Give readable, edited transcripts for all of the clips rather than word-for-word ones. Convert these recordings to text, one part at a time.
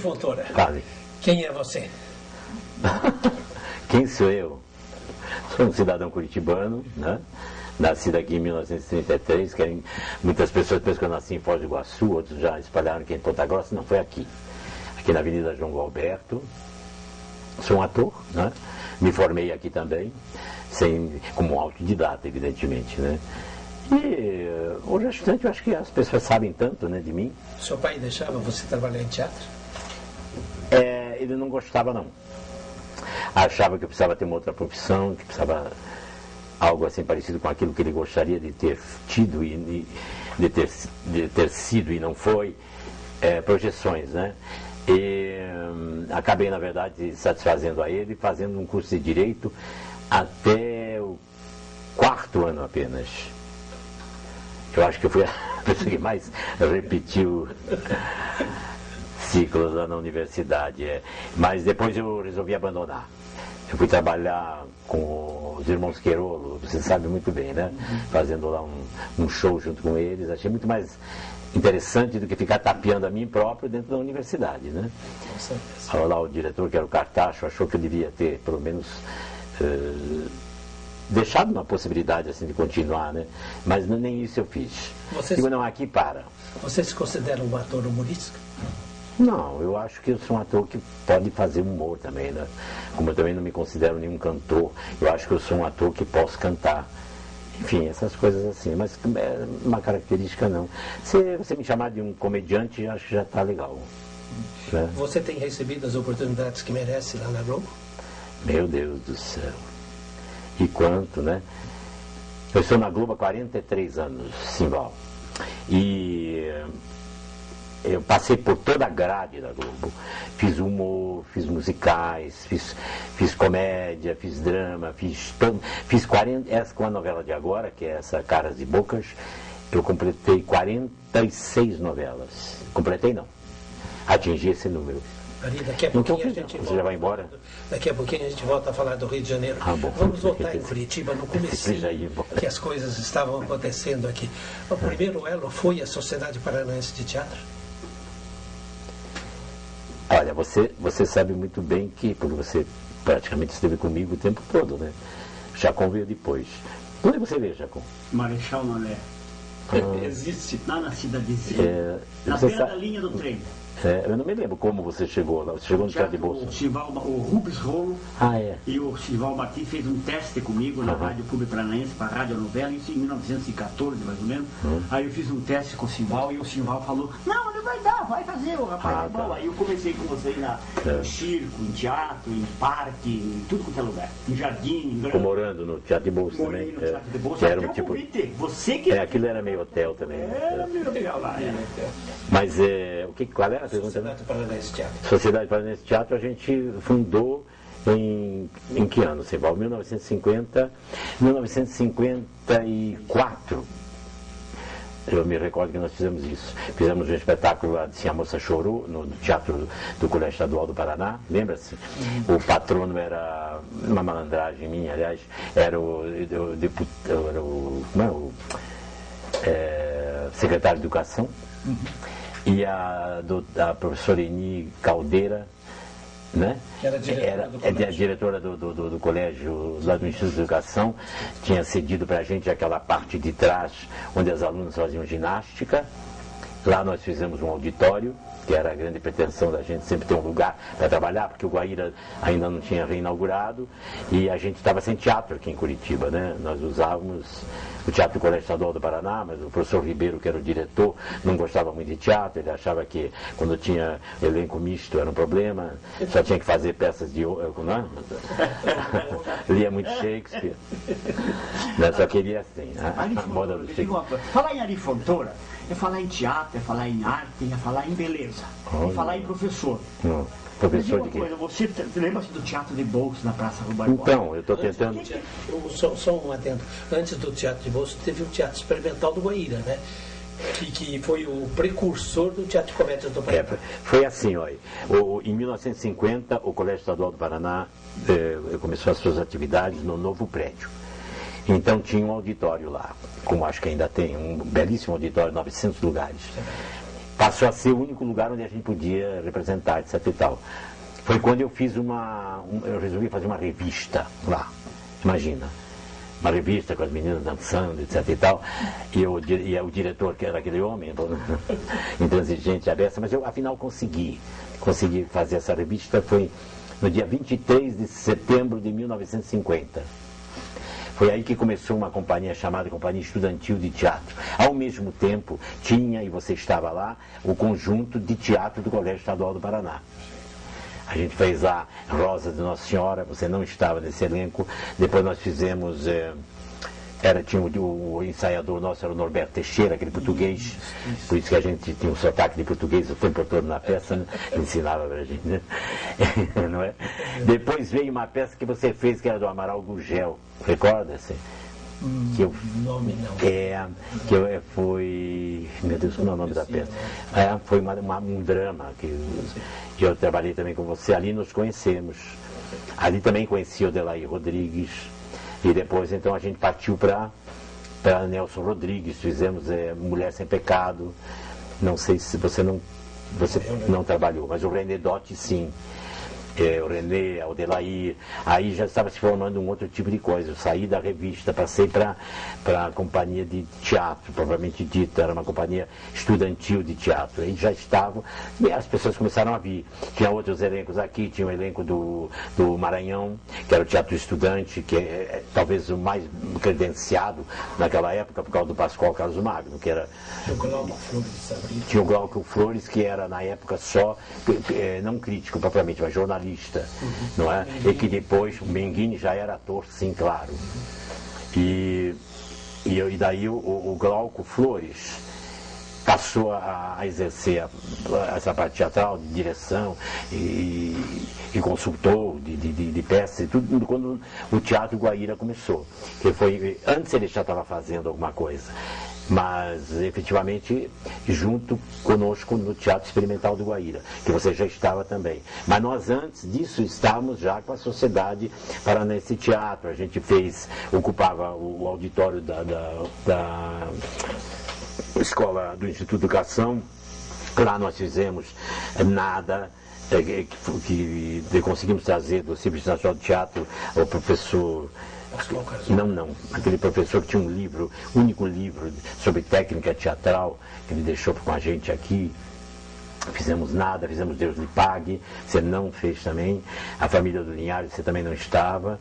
Fontoura, Fale. quem é você? Quem sou eu? Sou um cidadão curitibano, né? Nascido aqui em 1933. Muitas pessoas pensam que eu nasci em Foz do Iguaçu, outros já espalharam que em Ponta Grossa. Não, foi aqui. Aqui na Avenida João Galberto. Sou um ator, né? Me formei aqui também, como autodidata, evidentemente, né? E o restante eu acho que as pessoas sabem tanto, né, de mim. Seu pai deixava você trabalhar em teatro? Ele não gostava, não. Achava que eu precisava ter uma outra profissão, que precisava algo assim parecido com aquilo que ele gostaria de ter tido e de ter sido e não foi, projeções, né? E acabei, na verdade, satisfazendo a ele, fazendo um curso de Direito até o 4º ano apenas. Eu acho que eu fui a pessoa que mais repetiu ciclos lá na universidade. Mas depois eu resolvi abandonar. Eu fui trabalhar com os irmãos Queirolo, você sabe muito bem, né? Fazendo lá um show junto com eles. Achei muito mais interessante do que ficar tapeando a mim próprio dentro da universidade, né? Lá o diretor, que era o Cartacho, achou que eu devia ter, pelo menos, deixado uma possibilidade assim de continuar, né? Mas nem isso eu fiz. Digo, não, aqui para. Você se considera um ator humorístico? Não, eu acho que eu sou um ator que pode fazer humor também, né? Como eu também não me considero nenhum cantor, eu acho que eu sou um ator que posso cantar. Enfim, essas coisas assim, mas é uma característica não. Se você me chamar de um comediante, eu acho que já está legal. Né? Você tem recebido as oportunidades que merece lá na Globo? Meu Deus do céu. E quanto, né? Eu estou na Globo há 43 anos, Simval. E eu passei por toda a grade da Globo. Fiz humor, fiz musicais, fiz comédia, fiz drama, fiz 40. Essa com a novela de agora, que é essa Caras e Bocas, eu completei 46 novelas. Completei não. Atingi esse número. Ari, daqui a pouquinho a gente você já vai embora? Daqui a pouquinho a gente volta a falar do Rio de Janeiro. Bom, vamos voltar em Curitiba, no começo que as coisas estavam acontecendo aqui. O primeiro elo foi a Sociedade Paranaense de Teatro? Olha, você sabe muito bem que, porque você praticamente esteve comigo o tempo todo, né? Jacom veio depois. Onde você veio, Jacom? Marechal Noné. Existe. Lá na cidadezinha. Na beira da linha do trem. Eu não me lembro como você chegou lá. Você chegou no Teatro de Bolsa. O Rubens Rolo e o Sival Martins fez um teste comigo na Rádio Clube Paranaense, para a Rádio Novela, isso em 1914, mais ou menos. Aí eu fiz um teste com o Sival e o Sival falou, não, ele vai dar, vai fazer, o rapaz é bom. Aí eu comecei com você em circo, em teatro, em parque, em tudo quanto é lugar. Em jardim, em Ficou morando no Teatro de Bolsa também. No Teatro de Bolsa, era um tipo... Você que... aquilo era meio hotel também. Era meio hotel lá, Mas qual era a pergunta? Sociedade Paranaense de Teatro. Sociedade Paranaense de Teatro a gente fundou em que ano, Simval? 1954. Eu me recordo que nós fizemos isso. Fizemos um espetáculo lá de Se a Moça Chorou, no Teatro do Colégio Estadual do Paraná, lembra-se? O patrono era uma malandragem minha, aliás, era o secretário de Educação. E a professora Eni Caldeira, né? Era diretora do colégio, lá do Instituto de Educação, tinha cedido para a gente aquela parte de trás, onde as alunas faziam ginástica. Lá nós fizemos um auditório, que era a grande pretensão da gente sempre ter um lugar para trabalhar, porque o Guaíra ainda não tinha reinaugurado, e a gente estava sem teatro aqui em Curitiba, né? Nós usávamos o Teatro do Colégio Estadual do Paraná, mas o professor Ribeiro, que era o diretor, não gostava muito de teatro, ele achava que quando tinha elenco misto era um problema, só tinha que fazer peças de... Não? Lia muito Shakespeare, né? Só queria assim, a moda do Shakespeare. Falar em Ari Fontoura é falar em teatro, é falar em arte, é falar em beleza, é falar em professor. Professor de quê? Você lembra-se do Teatro de Bolsa na Praça Rua Barbosa? Então, eu estou tentando... Só um adendo. Antes do Teatro de Bolsa, teve o Teatro Experimental do Guaíra, né? Que foi o precursor do Teatro de Comédia do Paraná. Foi assim, olha. Em 1950, o Colégio Estadual do Paraná começou as suas atividades no novo prédio. Então tinha um auditório lá, como acho que ainda tem, um belíssimo auditório, 900 lugares. passou a ser o único lugar onde a gente podia representar, etc e tal. Foi quando eu fiz eu resolvi fazer uma revista lá, imagina. Uma revista com as meninas dançando, etc e tal, e o diretor, que era aquele homem, intransigente, aberto, mas eu afinal consegui fazer essa revista. Foi no dia 23 de setembro de 1950. Foi aí que começou uma companhia chamada Companhia Estudantil de Teatro. Ao mesmo tempo, tinha, e você estava lá, o conjunto de teatro do Colégio Estadual do Paraná. A gente fez a Rosa de Nossa Senhora, você não estava nesse elenco. Depois nós fizemos, tinha o ensaiador nosso, era o Norberto Teixeira, aquele português, por isso que a gente tinha um sotaque de português o tempo todo na peça, né? Ensinava pra gente, né? Não é? Depois veio uma peça que você fez, que era do Amaral Gurgel, recorda-se? Nome não. Foi. Meu Deus, como é o nome da peça? Foi um drama que eu trabalhei também com você. Ali nos conhecemos. Ali também conheci o Delair Rodrigues. E depois então a gente partiu para Nelson Rodrigues. Fizemos Mulher Sem Pecado. Não sei se você não trabalhou, mas o René Dotti sim. O René, o Delair, aí já estava se formando um outro tipo de coisa. Eu saí da revista, passei para a companhia de teatro, propriamente dita, era uma companhia estudantil de teatro. Aí já estavam, e as pessoas começaram a vir. Tinha outros elencos aqui, tinha o elenco do Maranhão, que era o teatro estudante, que é talvez o mais credenciado naquela época, por causa do Pascoal Carlos Magno, que era... Tinha o Glauco Flores, que era na época só, não crítico propriamente, mas jornalista. Não é? E que depois o Menghini já era ator, sim, claro. E daí o Glauco Flores passou a exercer essa parte teatral, de direção e consultor de peças e tudo, quando o Teatro Guaíra começou. Que foi, antes ele já estava fazendo alguma coisa, mas efetivamente junto conosco no Teatro Experimental do Guaíra, que você já estava também. Mas nós antes disso estávamos já com a Sociedade Paranense de Teatro. A gente ocupava o auditório da escola do Instituto de Educação. Lá nós fizemos nada que conseguimos trazer do Serviço Nacional de Teatro o professor... Não. Aquele professor que tinha um livro, único livro sobre técnica teatral, que ele deixou com a gente aqui. Fizemos nada, fizemos Deus lhe pague, você não fez também. A Família do Linhares, você também não estava.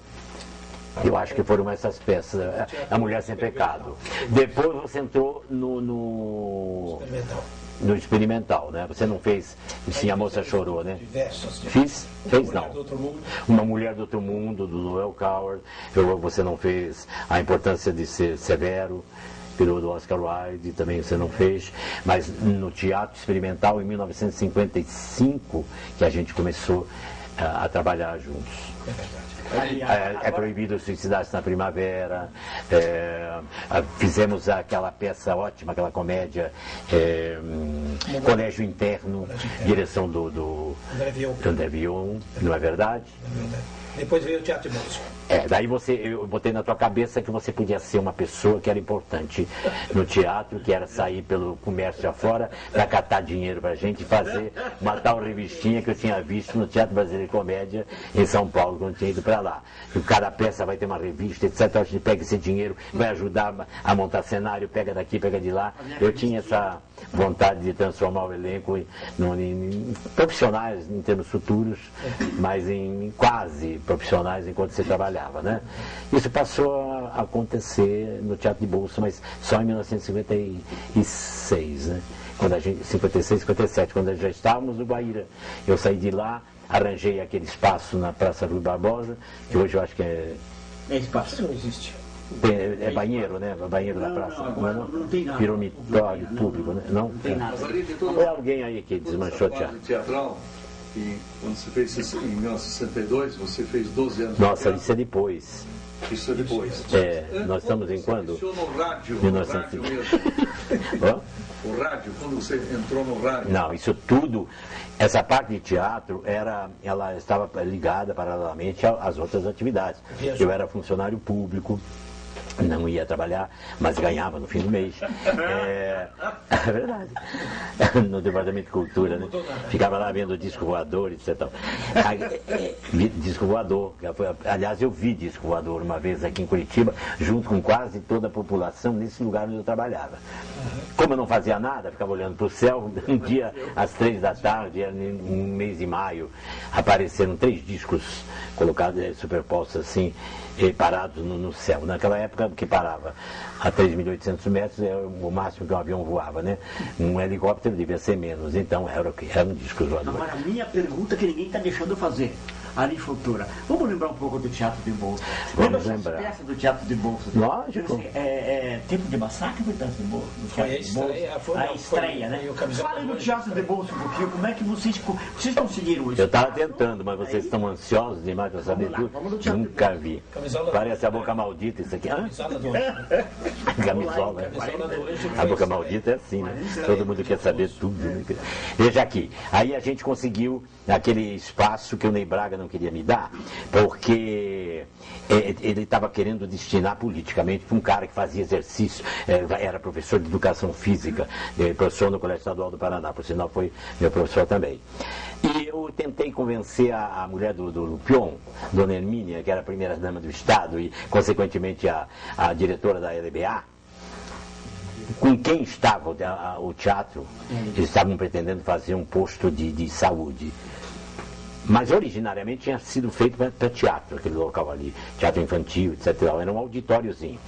Eu acho que foram essas peças. A Mulher Sem Pecado. Depois você entrou no experimental, né? Você não fez Sim, a Moça Chorou, né? Fez não. Uma Mulher do Outro Mundo, do Noel Coward. Você não fez A Importância de Ser Severo, do Oscar Wilde, também você não fez. Mas no Teatro Experimental, em 1955, que a gente começou a trabalhar juntos. É verdade. É proibido suicidar-se na primavera. Fizemos aquela peça ótima, aquela comédia Colégio Interno, direção do André Vion, não é verdade? É verdade. Depois veio o Teatro de Bolso. Daí eu botei na tua cabeça que você podia ser uma pessoa que era importante no teatro, que era sair pelo comércio afora para catar dinheiro pra gente fazer uma tal revistinha que eu tinha visto no Teatro Brasileiro de Comédia em São Paulo, quando eu tinha ido para lá. Que cada peça vai ter uma revista, etc. A gente pega esse dinheiro, vai ajudar a montar cenário, pega daqui, pega de lá. Eu tinha essa vontade de transformar o elenco em profissionais em termos futuros, mas em quase profissionais enquanto você trabalhava, né? Isso passou a acontecer no Teatro de Bolso, mas só em 1956, né? 56, 57, quando já estávamos no Guaíra. Eu saí de lá, arranjei aquele espaço na Praça Rui Barbosa, que hoje eu acho que é espaço. Não existe. É banheiro, né? Banheiro da praça. Não tem nada. Virou mitório público, né? Não? Não tem nada. Foi alguém aí que desmanchou o teatro. Teatral, e quando você fez isso em 1962, você fez 12 anos. Nossa, isso é depois. Isso é depois. Nós estamos em quando? Você no rádio, 1900. no rádio mesmo. O rádio, quando você entrou no rádio. Não, isso tudo, essa parte de teatro, ela estava ligada paralelamente às outras atividades. Eu era funcionário público, Não ia trabalhar, mas ganhava no fim do mês. É verdade. No Departamento de Cultura, né? Ficava lá vendo disco voador, etc. Disco voador. Aliás, eu vi disco voador uma vez aqui em Curitiba, junto com quase toda a população, nesse lugar onde eu trabalhava. Como eu não fazia nada, ficava olhando para o céu, um dia às 3 da tarde, um mês de maio, apareceram 3 discos colocados, superpostos assim, parados no céu. Naquela época que parava a 3.800 metros, era o máximo que um avião voava, né? Um helicóptero devia ser menos, então era o que? Era um disco voador. Agora, a minha pergunta que ninguém está deixando eu fazer, ali Futura. Vamos lembrar um pouco do Teatro de Bolsa. Vamos lembrar. Peça do Teatro de Bolsa. Lógico. Tempo de Massacre foi Teatro de Bolsa? Foi a estreia. A estreia, né? Fala do Teatro de Bolsa um pouquinho, como é que vocês conseguiram isso? Eu estava tentando, mas vocês estão ansiosos demais para saber tudo. Nunca vi. Parece a Boca Maldita isso aqui. Camisola do Anjo. Camisola. Camisola do Anjo. A Boca Maldita é assim, né? Todo mundo quer saber tudo. Né? Veja aqui, aí a gente conseguiu aquele espaço que o Ney Braga não queria me dar, porque ele estava querendo destinar politicamente para um cara que fazia exercício, era professor de educação física, professor no Colégio Estadual do Paraná, por sinal foi meu professor também. E eu tentei convencer a mulher do Lupion, Dona Hermínia, que era a primeira-dama do Estado e, consequentemente, a diretora da LBA, com quem estava o teatro. Eles estavam pretendendo fazer um posto de saúde. Mas originariamente tinha sido feito para teatro, aquele local ali, teatro infantil, etc. Era um auditóriozinho.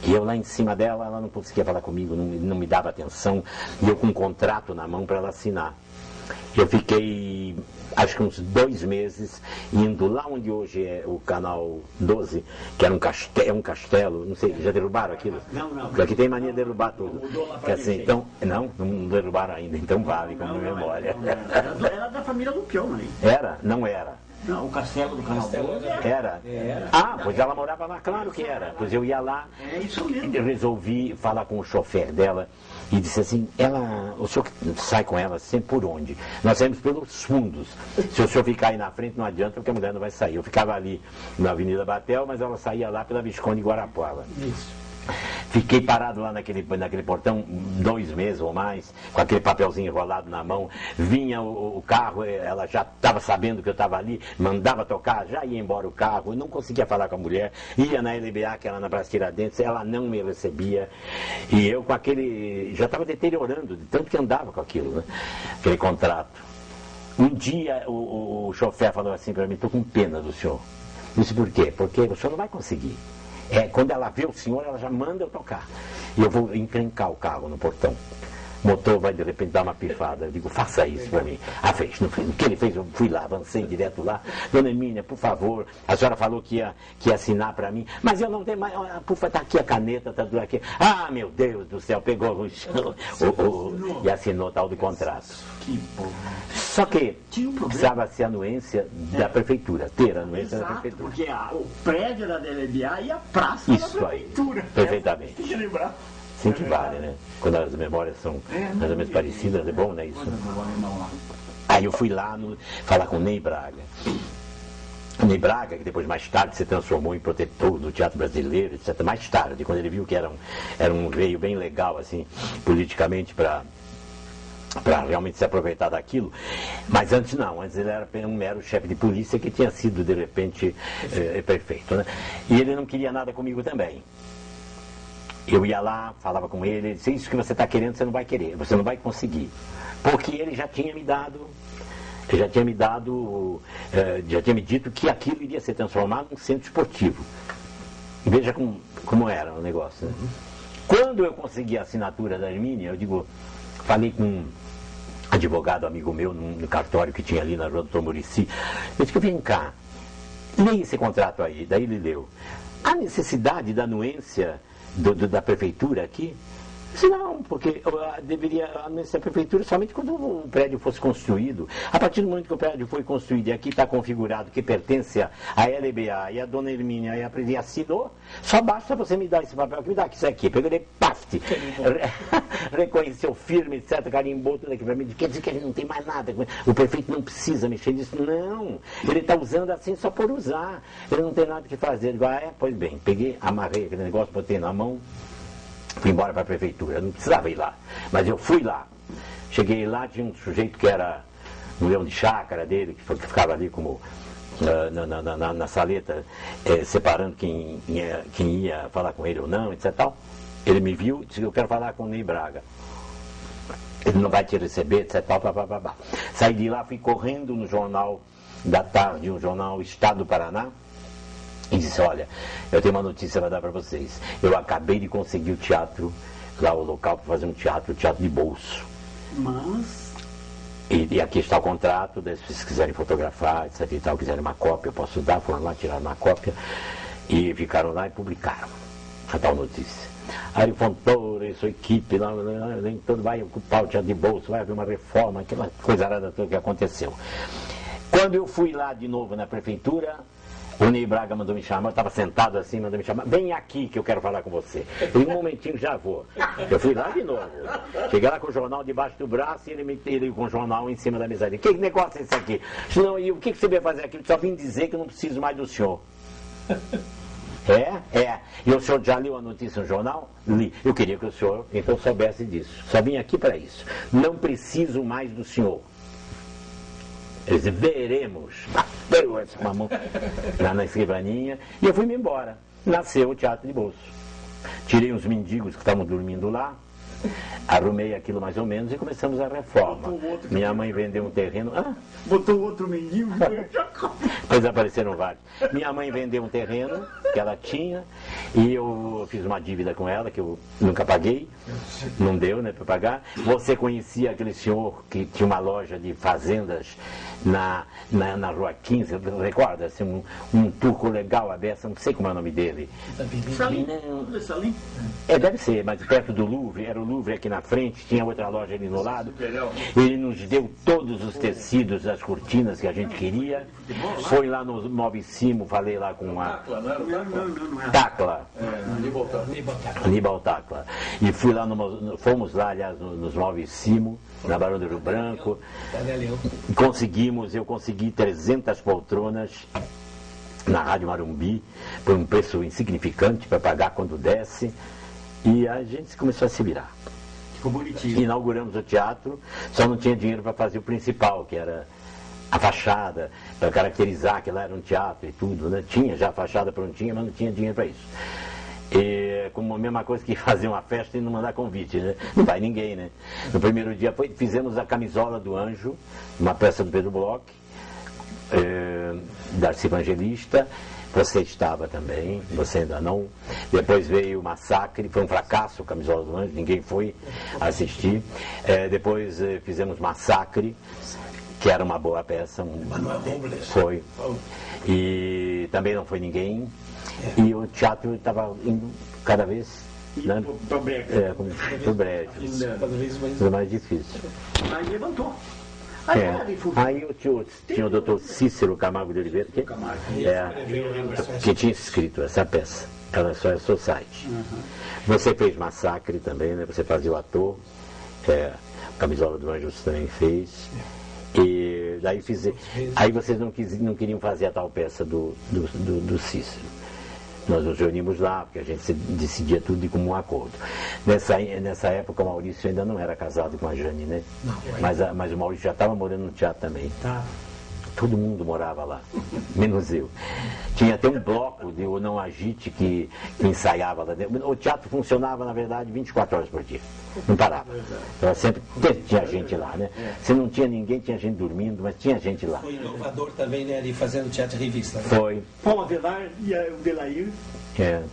E eu lá em cima dela, ela não conseguia falar comigo, não me dava atenção, e eu com um contrato na mão para ela assinar. Eu fiquei, acho que uns 2 meses, indo lá onde hoje é o Canal 12, que era um castelo, não sei, já derrubaram aquilo? Não. Porque aqui tem mania de derrubar tudo. Que assim, então, não derrubaram ainda, então vale como memória. Era da família Lupion, né? Era? Não era. Não, o castelo do Canal 12 era. Ah, pois ela morava lá, claro que era. Pois eu ia lá, isso mesmo. Eu resolvi falar com o chofer dela e disse assim, o senhor sai com ela sempre por onde? Nós saímos pelos fundos. Se o senhor ficar aí na frente não adianta, porque a mulher não vai sair. Eu ficava ali na Avenida Batel, mas ela saía lá pela Visconde Guarapuava. Isso. Fiquei parado lá naquele portão 2 meses ou mais, com aquele papelzinho enrolado na mão. Vinha o carro, ela já estava sabendo que eu estava ali, mandava tocar, já ia embora o carro, eu não conseguia falar com a mulher. Ia na LBA, que era na Praça Tiradentes, ela não me recebia. E eu com aquele, já estava deteriorando, de tanto que andava com aquilo, né? Aquele contrato. Um dia o chofer falou assim para mim, estou com pena do senhor. Eu disse, por quê? Porque o senhor não vai conseguir. Quando ela vê o senhor, ela já manda eu tocar. E eu vou encrencar o carro no portão. O motor vai de repente dar uma pifada. Eu digo, faça isso para mim. Fez. No que ele fez, eu fui lá, avancei direto lá. Dona Hermínia, por favor, a senhora falou que ia assinar para mim. Mas eu não tenho mais. Está aqui a caneta, está tudo aqui. Ah, meu Deus do céu, pegou e assinou tal do contrato. Que bom. Só que precisava ser a anuência da prefeitura, ter a anuência da prefeitura. Porque o prédio da DLBA e a praça da prefeitura. Aí, perfeitamente. Tem que lembrar. Sim que vale, né? Quando as memórias são mais ou menos parecidas, é bom, né? Isso. Aí eu fui lá falar com o Ney Braga. O Ney Braga, que depois mais tarde se transformou em protetor do teatro brasileiro, etc. Mais tarde, quando ele viu que era um veio bem legal, assim, politicamente, para realmente se aproveitar daquilo. Mas antes não, antes ele era um mero chefe de polícia que tinha sido, de repente, prefeito, né? E ele não queria nada comigo também. Eu ia lá, falava com ele disse, isso que você está querendo, você não vai querer, você não vai conseguir. Porque ele já tinha me dito que aquilo iria ser transformado num centro esportivo. E veja como era o negócio, né? Quando eu consegui a assinatura da Hermínia, falei com um advogado amigo meu, no cartório que tinha ali na Rua do Dr. Muricy, eu disse, vem cá, leia esse contrato aí. Daí ele leu. A necessidade da anuência da prefeitura aqui? Não, porque deveria anunciar a prefeitura somente quando o prédio fosse construído. A partir do momento que o prédio foi construído e aqui está configurado que pertence à LBA e a dona Hermínia e a presidente assinou, só basta você me dar esse papel aqui, me dá isso aqui. Peguei, paste, reconheceu firme, etc., carimbou tudo aqui para mim. Quer dizer que a gente não tem mais nada. O prefeito não precisa mexer nisso. Não, ele está usando assim só por usar. Ele não tem nada que fazer. Pois bem, peguei, amarrei aquele negócio, botei na mão. Fui embora para a prefeitura, eu não precisava ir lá, mas eu fui lá. Cheguei lá, tinha um sujeito que era um leão de chácara dele, que ficava ali como na saleta, separando quem ia falar com ele ou não, etc. Tal. Ele me viu e disse: eu quero falar com o Ney Braga. Ele não vai te receber, etc. Tal, Saí de lá, fui correndo no jornal da tarde, um jornal Estado do Paraná, e disse: olha, eu tenho uma notícia para dar para vocês. Eu acabei de conseguir o teatro, lá o local para fazer um teatro de bolso. Mas... E aqui está o contrato, se vocês quiserem fotografar, etc e tal, quiserem uma cópia, eu posso dar. Foram lá, tiraram uma cópia e ficaram lá e publicaram a tal notícia. Ari Fontoura e sua equipe lá, nem todo vai ocupar o teatro de bolso, vai haver uma reforma, aquela coisa arada toda que aconteceu. Quando eu fui lá de novo na prefeitura, o Ney Braga mandou me chamar, eu estava sentado assim, mandou me chamar: vem aqui que eu quero falar com você. Em um momentinho já vou. Eu fui lá de novo. Cheguei lá com o jornal debaixo do braço e ele com o jornal em cima da mesa. Que negócio é esse aqui? Não, e o que você veio fazer aqui? Eu só vim dizer que eu não preciso mais do senhor. E o senhor já leu a notícia no jornal? Li. Eu queria que o senhor então soubesse disso. Só vim aqui para isso. Não preciso mais do senhor. Eles veremos. Deu essa mamão lá na escrivaninha e eu fui-me embora. Nasceu o teatro de bolso. Tirei uns mendigos que estavam dormindo lá, arrumei aquilo mais ou menos e começamos a reforma. Minha mãe vendeu um terreno. Botou outro mendigo. Depois apareceram vários. Minha mãe vendeu um terreno que ela tinha e eu fiz uma dívida com ela que eu nunca paguei. Não deu, né, para pagar. Você conhecia aquele senhor que tinha uma loja de fazendas na Rua 15, recorda? Assim, um turco legal, aberto, não sei como é o nome dele. Salim. Deve ser, mas perto do Louvre, era o Louvre aqui na frente, tinha outra loja ali no lado. Ele nos deu todos os tecidos, as cortinas que a gente queria. Foi lá no Móvel-Cimo, falei lá com a Tacla. Aníbal Tacla. E fui lá, fomos lá, aliás, nos Móvel-Cimo, na Barão do Rio Branco. Eu consegui 300 poltronas na Rádio Marumbi, por um preço insignificante para pagar quando desce. E a gente começou a se virar. Ficou bonitinho. Inauguramos o teatro, só não tinha dinheiro para fazer o principal, que era a fachada, para caracterizar que lá era um teatro e tudo, né? Tinha já a fachada prontinha, mas não tinha dinheiro para isso. E como a mesma coisa que fazer uma festa e não mandar convite, né? Não vai ninguém, né? No primeiro dia fizemos a Camisola do Anjo, uma peça do Pedro Bloch, Darcy Evangelista. Você estava também, você ainda não. Depois veio o Massacre, foi um fracasso, Camisola do Anjo, ninguém foi assistir. Depois fizemos Massacre, que era uma boa peça. Manuel Robles. Foi. E também não foi ninguém. E o teatro estava indo cada vez pro brejo. Cada vez mais. Foi mais difícil. Aí levantou. Aí tinha o doutor Cícero Camargo de Oliveira, que tinha escrito essa peça. Ela só é Society. Você fez Massacre também, né? Você fazia o ator. Camisola do Anjo você também fez. E daí aí vocês não queriam fazer a tal peça do Cícero. Nós nos reunimos lá, porque a gente decidia tudo de comum acordo. Nessa época o Maurício ainda não era casado com a Jane, né? Não, mas o Maurício já estava morando no teatro também. Tá. Todo mundo morava lá, menos eu. Tinha até um bloco de O Não Agite que ensaiava lá dentro. O teatro funcionava, na verdade, 24 horas por dia. Não parava. Então, sempre tinha gente lá, né? Se não tinha ninguém, tinha gente dormindo, mas tinha gente lá. Foi inovador também, né? Ali fazendo teatro de revista. Né? Foi. Paulo Avelar e o Delair.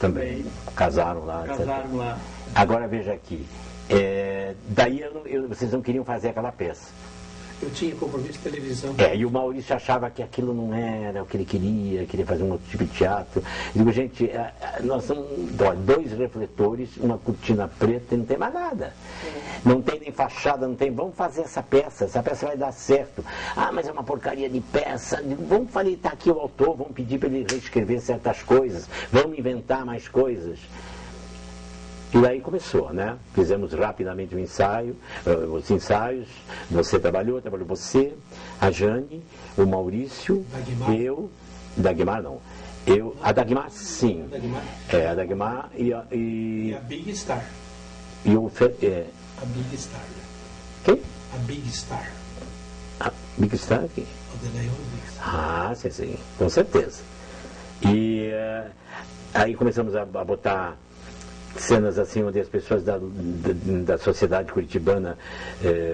Também. Casaram lá. Casaram lá. Agora veja aqui. Daí vocês não queriam fazer aquela peça. Eu tinha compromisso de televisão. E o Maurício achava que aquilo não era o que ele queria fazer um outro tipo de teatro. Eu digo, gente, nós somos 2 refletores, uma cortina preta e não tem mais nada. Não tem nem fachada, não tem. Vamos fazer essa peça vai dar certo. Ah, mas é uma porcaria de peça. Vamos tá aqui o autor, vamos pedir para ele reescrever certas coisas, vamos inventar mais coisas. E daí começou, né? Fizemos rapidamente o ensaio, os ensaios. Você trabalhou você, a Jane, o Maurício, Dagmar. eu, Dagmar não. A Dagmar sim. A Dagmar e a Big Star. E o A Big Star. Quem? A Big Star. A Big Star aqui. Big Star. Ah, sim, com certeza. E aí começamos a botar cenas assim onde as pessoas da sociedade curitibana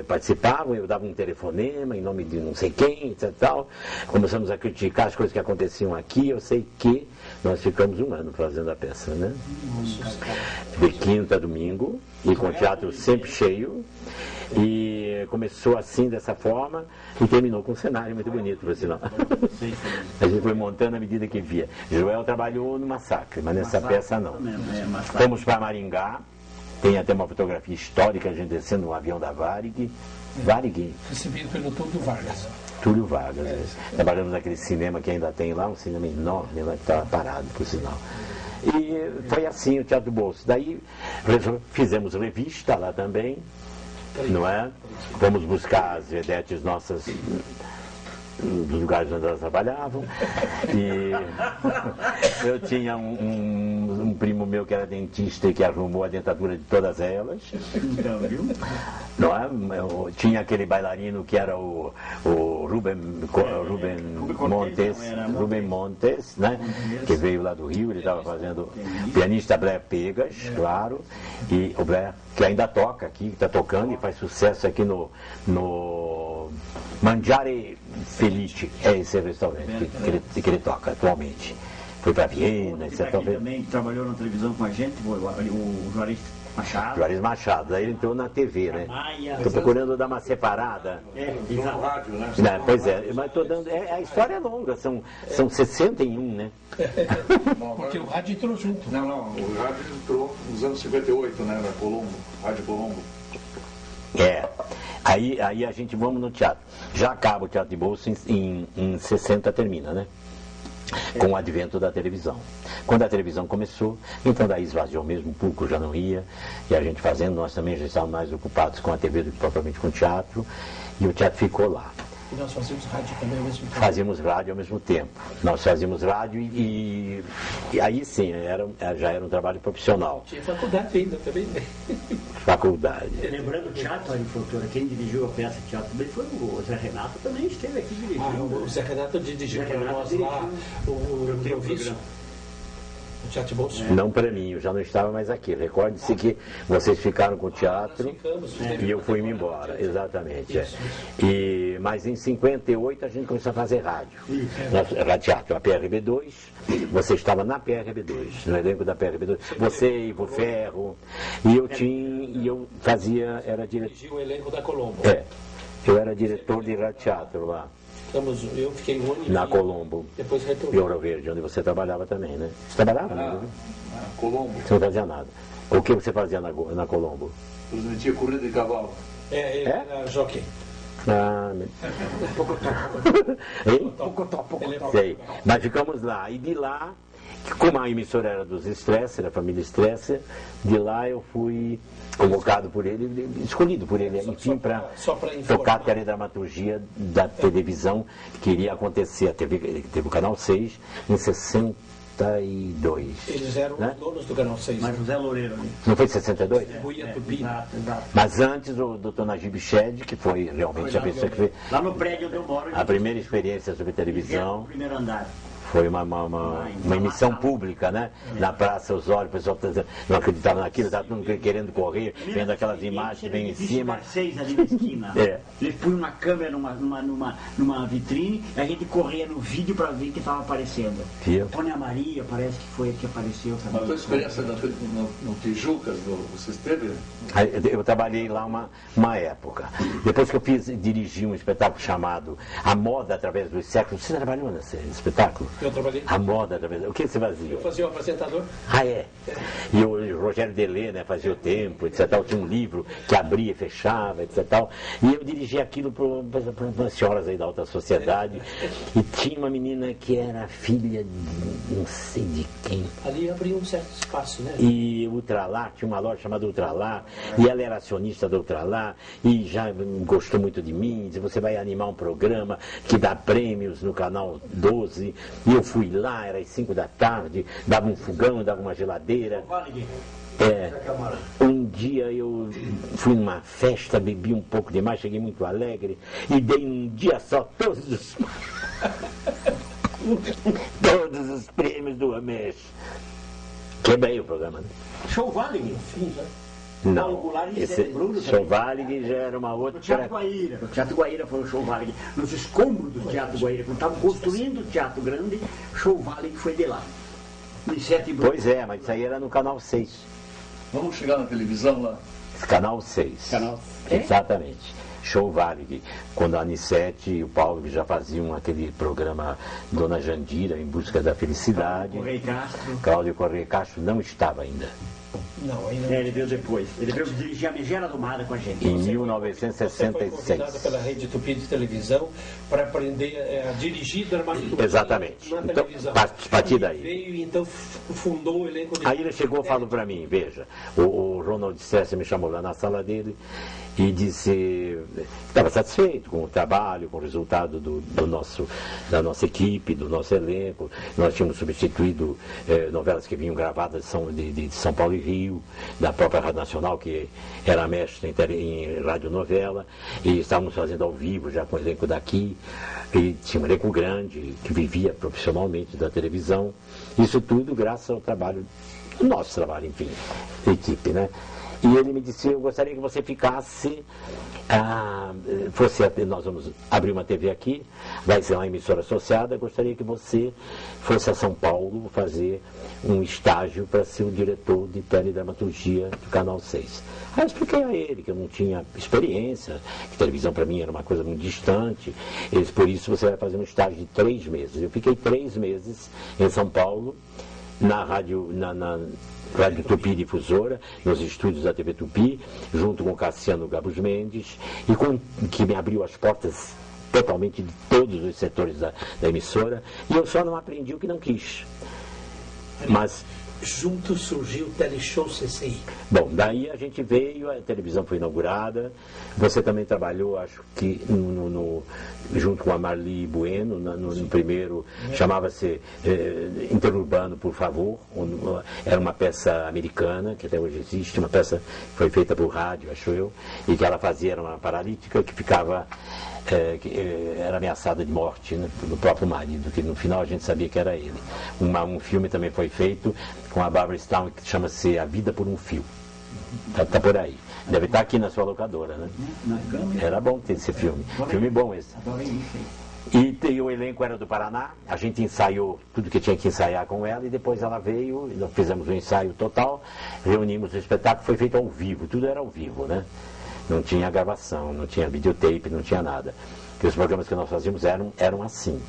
participavam. Eu dava um telefonema em nome de não sei quem, etc. Tal. Começamos a criticar as coisas que aconteciam aqui. Eu sei que nós ficamos 1 ano fazendo a peça, né? De quinta a domingo, e com o teatro sempre cheio. E começou assim, dessa forma, e terminou com um cenário muito bonito, por sinal. A gente foi montando à medida que via. Joel trabalhou no Massacre, mas nessa peça não. Fomos para Maringá, tem até uma fotografia histórica, a gente descendo no avião da Varig. Recebido pelo Túlio Vargas. Túlio Vargas, Trabalhamos naquele cinema que ainda tem lá, um cinema enorme, lá que estava parado, por sinal. E foi assim o Teatro do Bolso. Daí fizemos revista lá também, não é? Fomos buscar as vedetes nossas dos lugares onde elas trabalhavam. E eu tinha um primo meu que era dentista e que arrumou a dentadura de todas elas. Então, viu? Não é? Tinha aquele bailarino que era o Rubem Montes, né? Que veio lá do Rio, ele estava fazendo pianista Blair Pegas, claro, e o Blair que ainda toca aqui, está tocando e faz sucesso aqui no Mangiare Felice, é esse restaurante que ele toca atualmente. Foi para Viena, etc. Também trabalhou na televisão com a gente, o Juarez Machado. Juarez Machado, daí ele entrou na TV, né? Estou procurando dar uma separada. No rádio, né? Não, pois é, mas estou dando. A história é longa, são 61, né? Porque o rádio entrou junto. Não, o rádio entrou nos anos 58, né? Na Colombo, Rádio Colombo. Aí a gente vamos no teatro. Já acaba o Teatro de Bolso, em 60 termina, né? Com o advento da televisão. Quando a televisão começou, então daí esvaziou mesmo, o público já não ia, e a gente fazendo, nós também já estávamos mais ocupados com a TV do que propriamente com o teatro, e o teatro ficou lá. E nós fazíamos rádio também ao mesmo tempo? Fazíamos rádio ao mesmo tempo. Nós fazíamos rádio e aí sim, já era um trabalho profissional. Tinha faculdade ainda também. Faculdade. Lembrando o teatro, Agricultura, quem dirigiu a peça de teatro também foi o Zé Renato, também esteve aqui dirigindo. O Zé Renato dirigiu para nós lá o Improviso. O Teatro de Bolso? Não para mim, eu já não estava mais aqui. Recorde-se que vocês ficaram com o teatro e eu fui-me embora. Exatamente. Mas em 58 a gente começou a fazer rádio. Teatro, a PRB2. Você estava na PRB2, no elenco da PRB2. Você, Ivo Ferro. E eu fazia, era diretor. Dirigiu o elenco da Colombo. Eu era diretor de teatro lá. Eu fiquei 1 ano e na meio, Colombo, depois retornei. em Ouro Verde, onde você trabalhava também, né? Você trabalhava? Colombo. Você não fazia nada. O que você fazia na Colombo? Transmitia corrida de cavalo. Ele era jockey. Sei. Mas ficamos lá. E de lá, como a emissora era dos Stresser, da família Stresser, de lá eu fui convocado por ele, escolhido por ele, enfim, para tocar a teledramaturgia da televisão que iria acontecer. Teve o Canal 6 em 62. Eles eram os donos do Canal 6. Mas José Loureiro. Não foi em 62? Exato. Mas antes o Dr. Najib Shed, que foi realmente a pessoa que fez lá no prédio onde eu moro. a primeira experiência sobre televisão. No primeiro andar. Foi uma emissão pública, né? Na Praça Osório, o pessoal não acreditava naquilo, estava todo mundo querendo correr, vendo aquelas imagens que vem em cima. Ali na esquina. Eles punham uma câmera numa vitrine e a gente corria no vídeo para ver o que estava aparecendo. Antônia Maria parece que foi a que apareceu também. Mas a tua experiência no Tijucas, você esteve? Eu trabalhei lá uma época. Depois que eu dirigi um espetáculo chamado A Moda Através dos Séculos. Você trabalhou nesse espetáculo? Eu trabalhei. A Moda Através... O que você fazia? Eu fazia o apresentador. Ah, é? E o Rogério Delê, né, fazia o tempo, etc. Tinha um livro que abria e fechava, etc. E eu dirigia aquilo para umas senhoras aí da alta sociedade. E tinha uma menina que era filha de não sei de quem. Ali abriu um certo espaço, né? E Ultralar, tinha uma loja chamada Ultralar, e ela era acionista da Ultralar, e já gostou muito de mim, disse, você vai animar um programa que dá prêmios no canal 12, e eu fui lá, era às 5 da tarde, dava um fogão, dava uma geladeira. Um dia eu fui numa festa, bebi um pouco demais, cheguei muito alegre, e dei num dia só todos os prêmios do Amés. Quebrei o programa, né? Show Valig, não, esse Show Valig já era uma outra... No Teatro Guaíra foi o Show Valig. Nos escombros do Teatro Guaíra, quando estavam construindo o Teatro Grande, Show Valig foi de lá. Pois é, mas isso aí era no Canal 6. Vamos chegar na televisão lá? Canal 6. Exatamente. Show Valig, quando a Anissete e o Paulo já faziam aquele programa Dona Jandira, Em Busca da Felicidade. Cláudio Correia Castro não estava ainda. Não, ainda ele veio depois. Ele veio dirigir a Megera do Mar com a gente. Em 1966. Você foi convidado pela Rede Tupi de televisão para aprender a dirigir dramaturgia. Exatamente. Na então, televisão. Partir daí. Veio e então fundou o elenco de... Aí ele chegou e falou para mim, veja, o Ronald César me chamou lá na sala dele e disse que estava satisfeito com o trabalho, com o resultado da nossa equipe, do nosso elenco. Nós tínhamos substituído novelas que vinham gravadas de São Paulo e Rio, da própria Rádio Nacional, que era mestre em radionovela, e estávamos fazendo ao vivo já com o elenco daqui, e tinha um elenco grande, que vivia profissionalmente da televisão. Isso tudo graças ao trabalho, o nosso trabalho, enfim, equipe, né? E ele me disse, eu gostaria que você ficasse, nós vamos abrir uma TV aqui, vai ser uma emissora associada, gostaria que você fosse a São Paulo fazer um estágio para ser o diretor de teledramaturgia do Canal 6. Aí eu expliquei a ele que eu não tinha experiência, que televisão para mim era uma coisa muito distante, por isso você vai fazer um estágio de 3 meses. Eu fiquei 3 meses em São Paulo, na rádio, Rádio Tupi Difusora, nos estúdios da TV Tupi, junto com Cassiano Gabus Mendes, que me abriu as portas totalmente de todos os setores da emissora, e eu só não aprendi o que não quis. Mas... Junto surgiu o Teleshow CCI. Bom, daí a gente veio, a televisão foi inaugurada, você também trabalhou, acho que, junto com a Marli Bueno, no primeiro, chamava-se Interurbano, por favor, era uma peça americana, que até hoje existe, uma peça que foi feita por rádio, acho eu, e que ela fazia, era uma paralítica que ficava... era ameaçada de morte, né, pelo próprio marido, que no final a gente sabia que era ele. Um filme também foi feito com a Barbara Stein, que chama-se A Vida por um Fio. Tá por aí. Deve estar aqui na sua locadora, né? Era bom ter esse filme. Filme bom esse. E o elenco era do Paraná, a gente ensaiou tudo que tinha que ensaiar com ela, e depois ela veio, nós fizemos um ensaio total, reunimos o espetáculo, foi feito ao vivo, tudo era ao vivo, né? Não tinha gravação, não tinha videotape, não tinha nada. Porque os programas que nós fazíamos eram assim.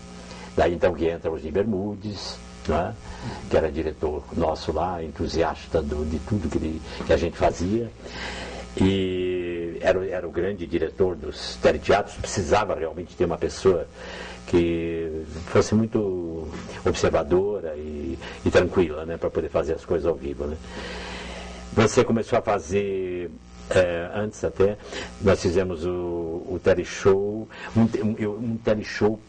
Daí então que entra o Osni Bermudes, né? Que era diretor nosso lá, entusiasta de tudo que a gente fazia. E era o grande diretor dos teleteatros, precisava realmente ter uma pessoa que fosse muito observadora e tranquila, né? Para poder fazer as coisas ao vivo, né? Você começou a fazer... antes até, nós fizemos o teleshow, um teleshow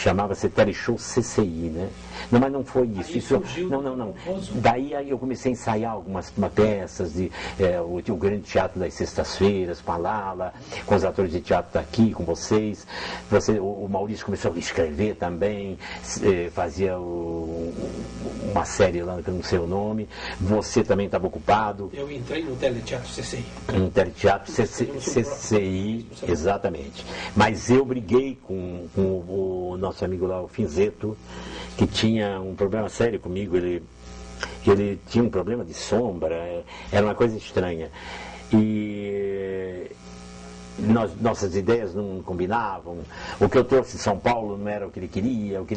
chamava-se Teleshow CCI, né? Não, mas não foi isso. Não. Daí aí eu comecei a ensaiar algumas peças, o Grande Teatro das Sextas-Feiras, com a Lala, com os atores de teatro daqui, com vocês. O Maurício começou a escrever também, fazia uma série lá, que eu não sei o nome. Você também estava ocupado. Eu entrei no Teleteatro CCI. No Teleteatro CCI, exatamente. Mas eu briguei com o nosso amigo lá, o Finzeto, que tinha um problema sério comigo. Ele tinha um problema de sombra, era uma coisa estranha. E nossas ideias não combinavam. O que eu trouxe de São Paulo não era o que ele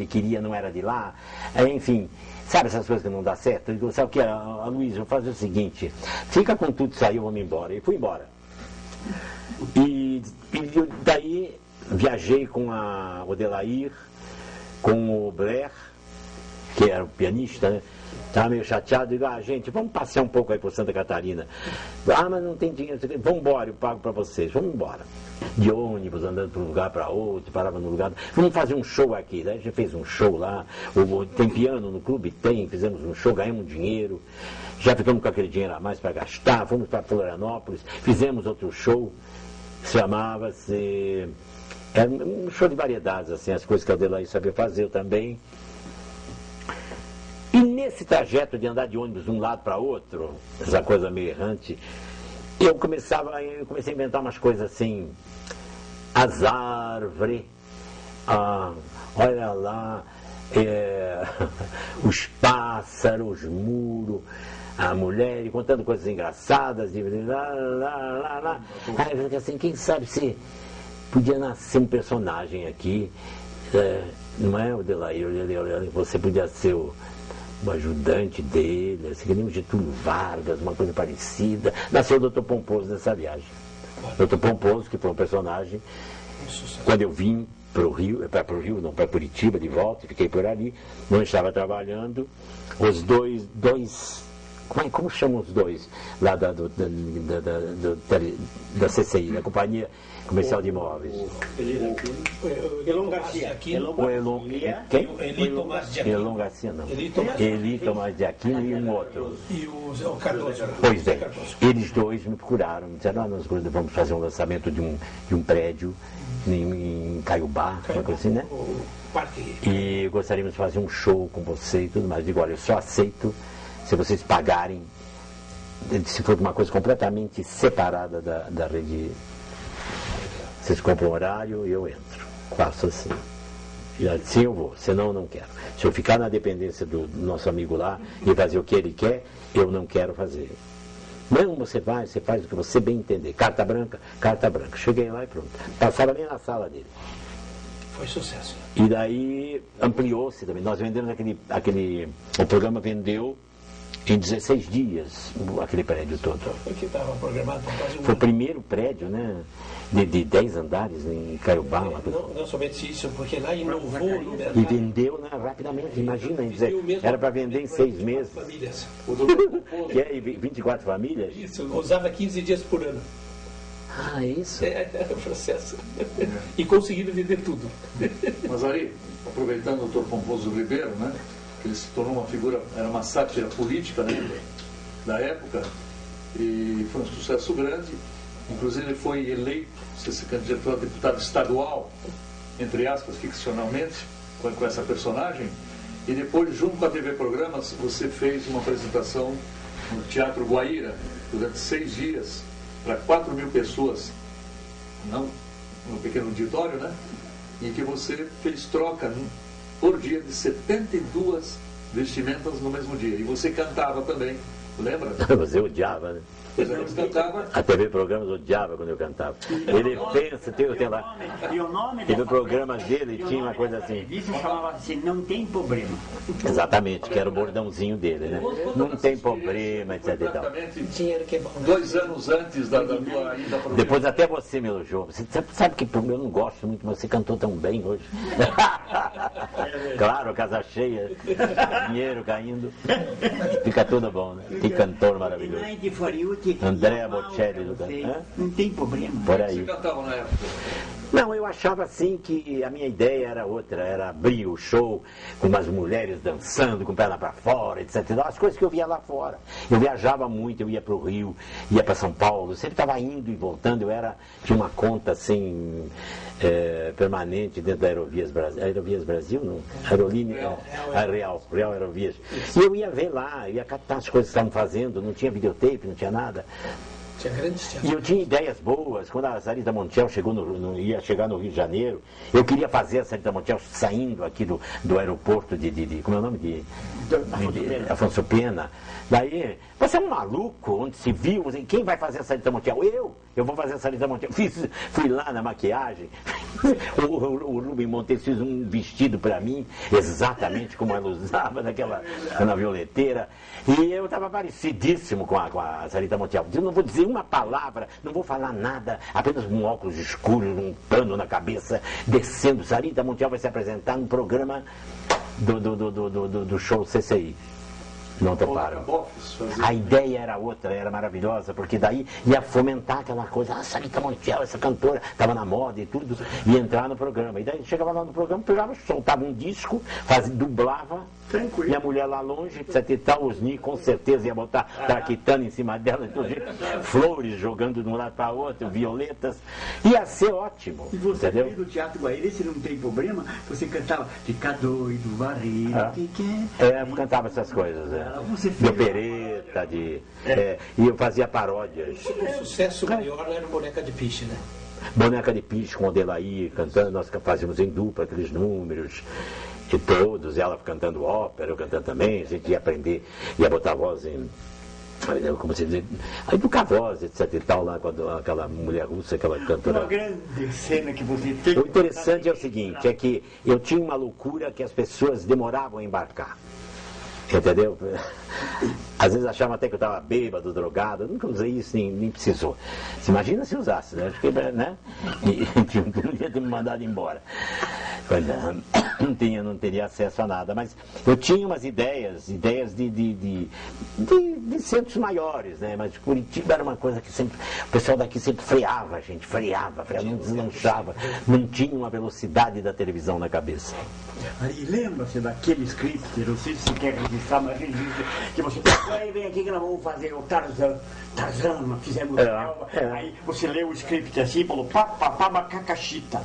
queria não era de lá. Enfim, sabe essas coisas que não dá certo? Eu digo, sabe o que, Luiz, eu vou fazer o seguinte, fica com tudo isso aí, eu vou me embora. E fui embora. E daí viajei com a Odelair, com o Blair, que era o pianista, né? Estava meio chateado, digo, gente, vamos passear um pouco aí por Santa Catarina. Mas não tem dinheiro, vamos embora, eu pago para vocês, vamos embora. De ônibus, andando de um lugar para outro, parava no lugar, vamos fazer um show aqui. Daí a gente fez um show lá, tem piano no clube? Fizemos um show, ganhamos dinheiro, já ficamos com aquele dinheiro a mais para gastar, fomos para Florianópolis, fizemos outro show, chamava-se... Era um show de variedades, assim, as coisas que a Adelaide sabia fazer, eu também. E nesse trajeto de andar de ônibus de um lado para outro, essa coisa meio errante, eu comecei a inventar umas coisas assim, as árvores, olha lá, os pássaros, os muros, a mulher, contando coisas engraçadas, e lá. Aí eu falei assim, quem sabe se podia nascer um personagem aqui, não é o Delair, você podia ser o ajudante dele, assim, que nem o Getúlio Vargas, uma coisa parecida. Nasceu o Dr. Pomposo nessa viagem. Dr. Pomposo, que foi um personagem, quando eu vim para Curitiba de volta, fiquei por ali, não estava trabalhando, os dois como chamam os dois lá da CCI, da Companhia Comercial de Imóveis? Elon Garcia. Quem? Elon Garcia, não. Eli Tomás de Aquino e um outro. E o Cardoso. Pois é, eles dois me procuraram, me disseram, nós vamos fazer um lançamento de um prédio em Caiobá, uma coisa assim, né? E gostaríamos de fazer um show com você e tudo mais. Digo, olha, eu só aceito se vocês pagarem, se for uma coisa completamente separada da rede. Vocês compram horário e eu entro. Faço assim. Sim, eu vou, senão eu não quero. Se eu ficar na dependência do nosso amigo lá e fazer o que ele quer, eu não quero fazer. Não, você faz o que você bem entender. Carta branca. Cheguei lá e pronto. Passava nem na sala dele. Foi sucesso. E daí ampliou-se também. Nós vendemos o programa vendeu em 16 dias aquele prédio todo. Porque estava programado para quase Foi o primeiro prédio, né? De 10 andares em Caiobá. Não somente isso, porque lá inovou no mercado. E vendeu, né, rapidamente, imagina, era para vender em 6 meses. Famílias. Que é 24 famílias? Isso, usava 15 dias por ano. Isso? Era o processo. E conseguiram vender tudo. Mas aí, aproveitando o Dr. Pomposo Ribeiro, né? Ele se tornou uma figura, era uma sátira política, né, da época, e foi um sucesso grande. Inclusive ele foi eleito, você se candidatou a deputado estadual, entre aspas, ficcionalmente, com essa personagem, e depois, junto com a TV Programas, você fez uma apresentação no Teatro Guaíra, durante 6 dias, para 4.000 pessoas, não, no pequeno auditório, né, em que você fez troca por dia de 72 vestimentas no mesmo dia. E você cantava também, lembra? Você odiava, né? Pois é, você cantava. A TV Programas odiava quando eu cantava. Ele pensa, tem lá. E o nome TV Programas dele tinha uma coisa assim. Isso chamava assim, não tem problema. Exatamente, que era o bordãozinho dele, né? Não tem problema, etc. Dinheiro que é bom. 2 anos antes da tua ida para o Depois até você me elogiou. Você sabe que eu não gosto muito, mas você cantou tão bem hoje. Claro, casa cheia, dinheiro caindo. Fica tudo bom, né? Que cantor maravilhoso. Andrea Bocelli do canto. Não tem problema. Por aí. Você cantava na época? Não, eu achava assim que a minha ideia era outra, era abrir o show com umas mulheres dançando, com perna para fora, etc. As coisas que eu via lá fora. Eu viajava muito, eu ia para o Rio, ia para São Paulo, sempre estava indo e voltando, tinha uma conta assim, permanente dentro da Aerovias Brasil. Aerovias Brasil, não? Aerolínea, Real Aerovias. E eu ia ver lá, ia captar as coisas que estavam fazendo, não tinha videotape, não tinha nada. E eu tinha ideias boas. Quando a Sarita Montiel ia chegar no Rio de Janeiro, eu queria fazer a Sarita Montiel saindo aqui do aeroporto como é o nome? De Afonso Pena. Daí, você é um maluco, onde se viu, quem vai fazer a Sarita Montiel? Eu vou fazer a Sarita Montiel. Fui lá na maquiagem, o Rubem Montes fez um vestido para mim, exatamente como ela usava na violeteira, e eu estava parecidíssimo com a Sarita Montiel. Eu não vou dizer uma palavra, não vou falar nada, apenas um óculos escuro, um pano na cabeça, descendo. Sarita Montiel vai se apresentar no programa do show CCI. Não toparam. A ideia era outra, era maravilhosa, porque daí ia fomentar aquela coisa, Sarita Montiel, essa cantora, estava na moda e tudo, ia entrar no programa. E daí chegava lá no programa, soltava um disco, dublava, tranquilo. E a mulher lá longe, etc e tal, Osni com certeza ia botar traquitana em cima dela, flores jogando de um lado para o outro, violetas, ia ser ótimo. E você, entendeu? Do Teatro Guaíra, se não tem problema, você cantava Fica Doido, Varreira, eu cantava essas coisas, de opereta, e eu fazia paródias. O sucesso maior era o Boneca de Piche, né? Boneca de Piche com Adelaí cantando, nós fazíamos em dupla aqueles números, e todos, ela cantando ópera, eu cantando também, a gente ia aprender, ia botar a voz em, como se diz, aí educar a voz, etc e tal, lá quando aquela mulher russa, aquela cantora. Uma grande cena que você tem. O interessante é o seguinte, é que eu tinha uma loucura que as pessoas demoravam a embarcar. Entendeu? Às vezes achavam até que eu estava bêbado, drogado. Eu nunca usei isso, nem precisou. Se imagina se usasse, né? Acho que, né? E não ia ter me mandado embora. Não teria acesso a nada. Mas eu tinha umas ideias de centros maiores, né? Mas Curitiba era uma coisa que sempre. O pessoal daqui sempre freava, a gente, freava, não deslanchava. Não tinha uma velocidade da televisão na cabeça. Aí lembra-se daquele script, não sei se você quer registrar, mas registra, que você aí vem aqui que nós vamos fazer o Tarzan, fizemos aí você leu o script assim e falou, papapá, macacachita.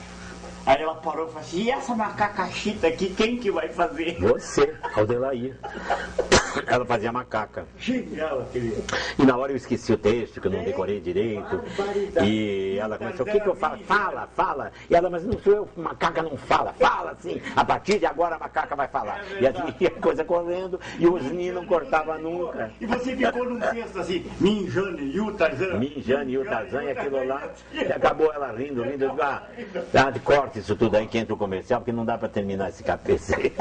Aí ela parou e falou assim, e essa macacachita aqui, quem que vai fazer? Você, Aldelaí. Ela fazia macaca. Genial, querido. E na hora eu esqueci o texto, que eu não decorei direito. E ela começou, o que eu falo? Fala. E ela, mas não sou eu, macaca não fala. Fala sim, a partir de agora a macaca vai falar. E a coisa correndo, e o Osni não cortava nunca. E você ficou num texto assim, Minjane e o Tarzan. Minjane e o Tarzan e aquilo lá. E acabou ela rindo. Eu digo, corta isso tudo aí que entra o comercial, porque não dá para terminar esse capês aí.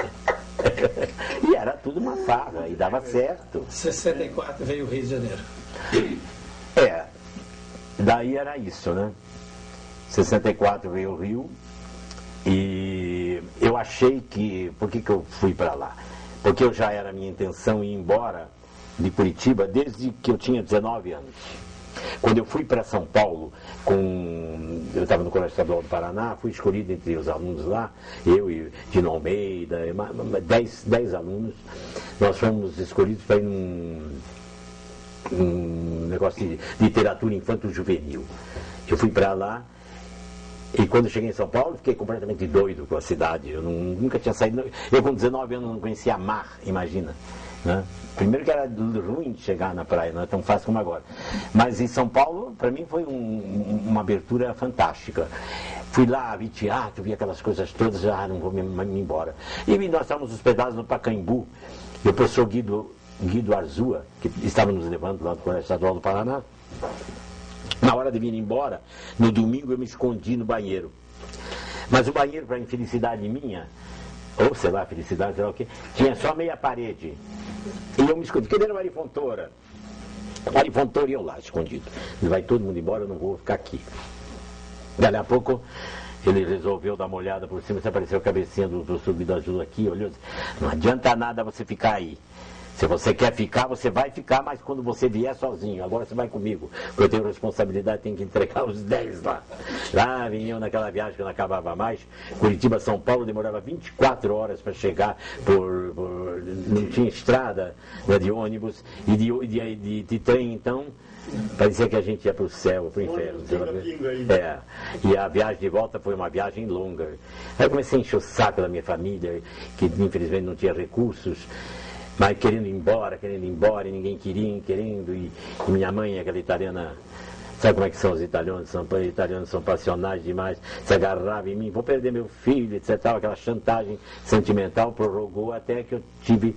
E era tudo uma farra, e dava certo. 64 veio o Rio de Janeiro. Daí era isso, né? 64 veio o Rio, e eu achei que... Por que eu fui para lá? Porque eu já era minha intenção ir embora de Curitiba desde que eu tinha 19 anos. Quando eu fui para São Paulo, eu estava no Colégio Estadual do Paraná, fui escolhido entre os alunos lá, eu e Dino Almeida, 10 alunos, nós fomos escolhidos para ir num negócio de literatura infanto-juvenil. Eu fui para lá, e quando eu cheguei em São Paulo, fiquei completamente doido com a cidade. Eu nunca tinha saído. Eu com 19 anos não conhecia mar, imagina. Né? Primeiro que era ruim de chegar na praia, não é tão fácil como agora. Mas em São Paulo, para mim, foi uma abertura fantástica. Fui lá, vi teatro, vi aquelas coisas todas, não vou me embora. E nós estávamos hospedados no Pacaembu. E o professor Guido Arzua, que estava nos levando lá do Colégio Estadual do Paraná, na hora de vir embora, no domingo eu me escondi no banheiro. Mas o banheiro, para infelicidade minha, ou sei lá, felicidade, sei lá o quê, tinha só meia parede. E eu me escondi. Cadê a Mari Fontoura? Mari Fontoura e eu lá, escondido. Vai todo mundo embora, eu não vou ficar aqui. Daí a pouco ele resolveu dar uma olhada por cima, se apareceu a cabecinha do professor Guido Arzua aqui, olhou e disse, não adianta nada você ficar aí. Se você quer ficar, você vai ficar, mas quando você vier sozinho, agora você vai comigo. Porque eu tenho responsabilidade, tenho que entregar os 10 lá. Lá vinham naquela viagem que não acabava mais. Curitiba, São Paulo, demorava 24 horas para chegar, não tinha estrada, né, de ônibus, e de trem, então, parecia que a gente ia para o céu, para o inferno. E a viagem de volta foi uma viagem longa. Aí eu comecei a encher o saco da minha família, que infelizmente não tinha recursos, mas querendo ir embora, e ninguém querendo, e minha mãe, aquela italiana, sabe como é que são os italianos? Italianos são passionais demais, se agarrava em mim, vou perder meu filho, etc. Aquela chantagem sentimental prorrogou até que eu tive.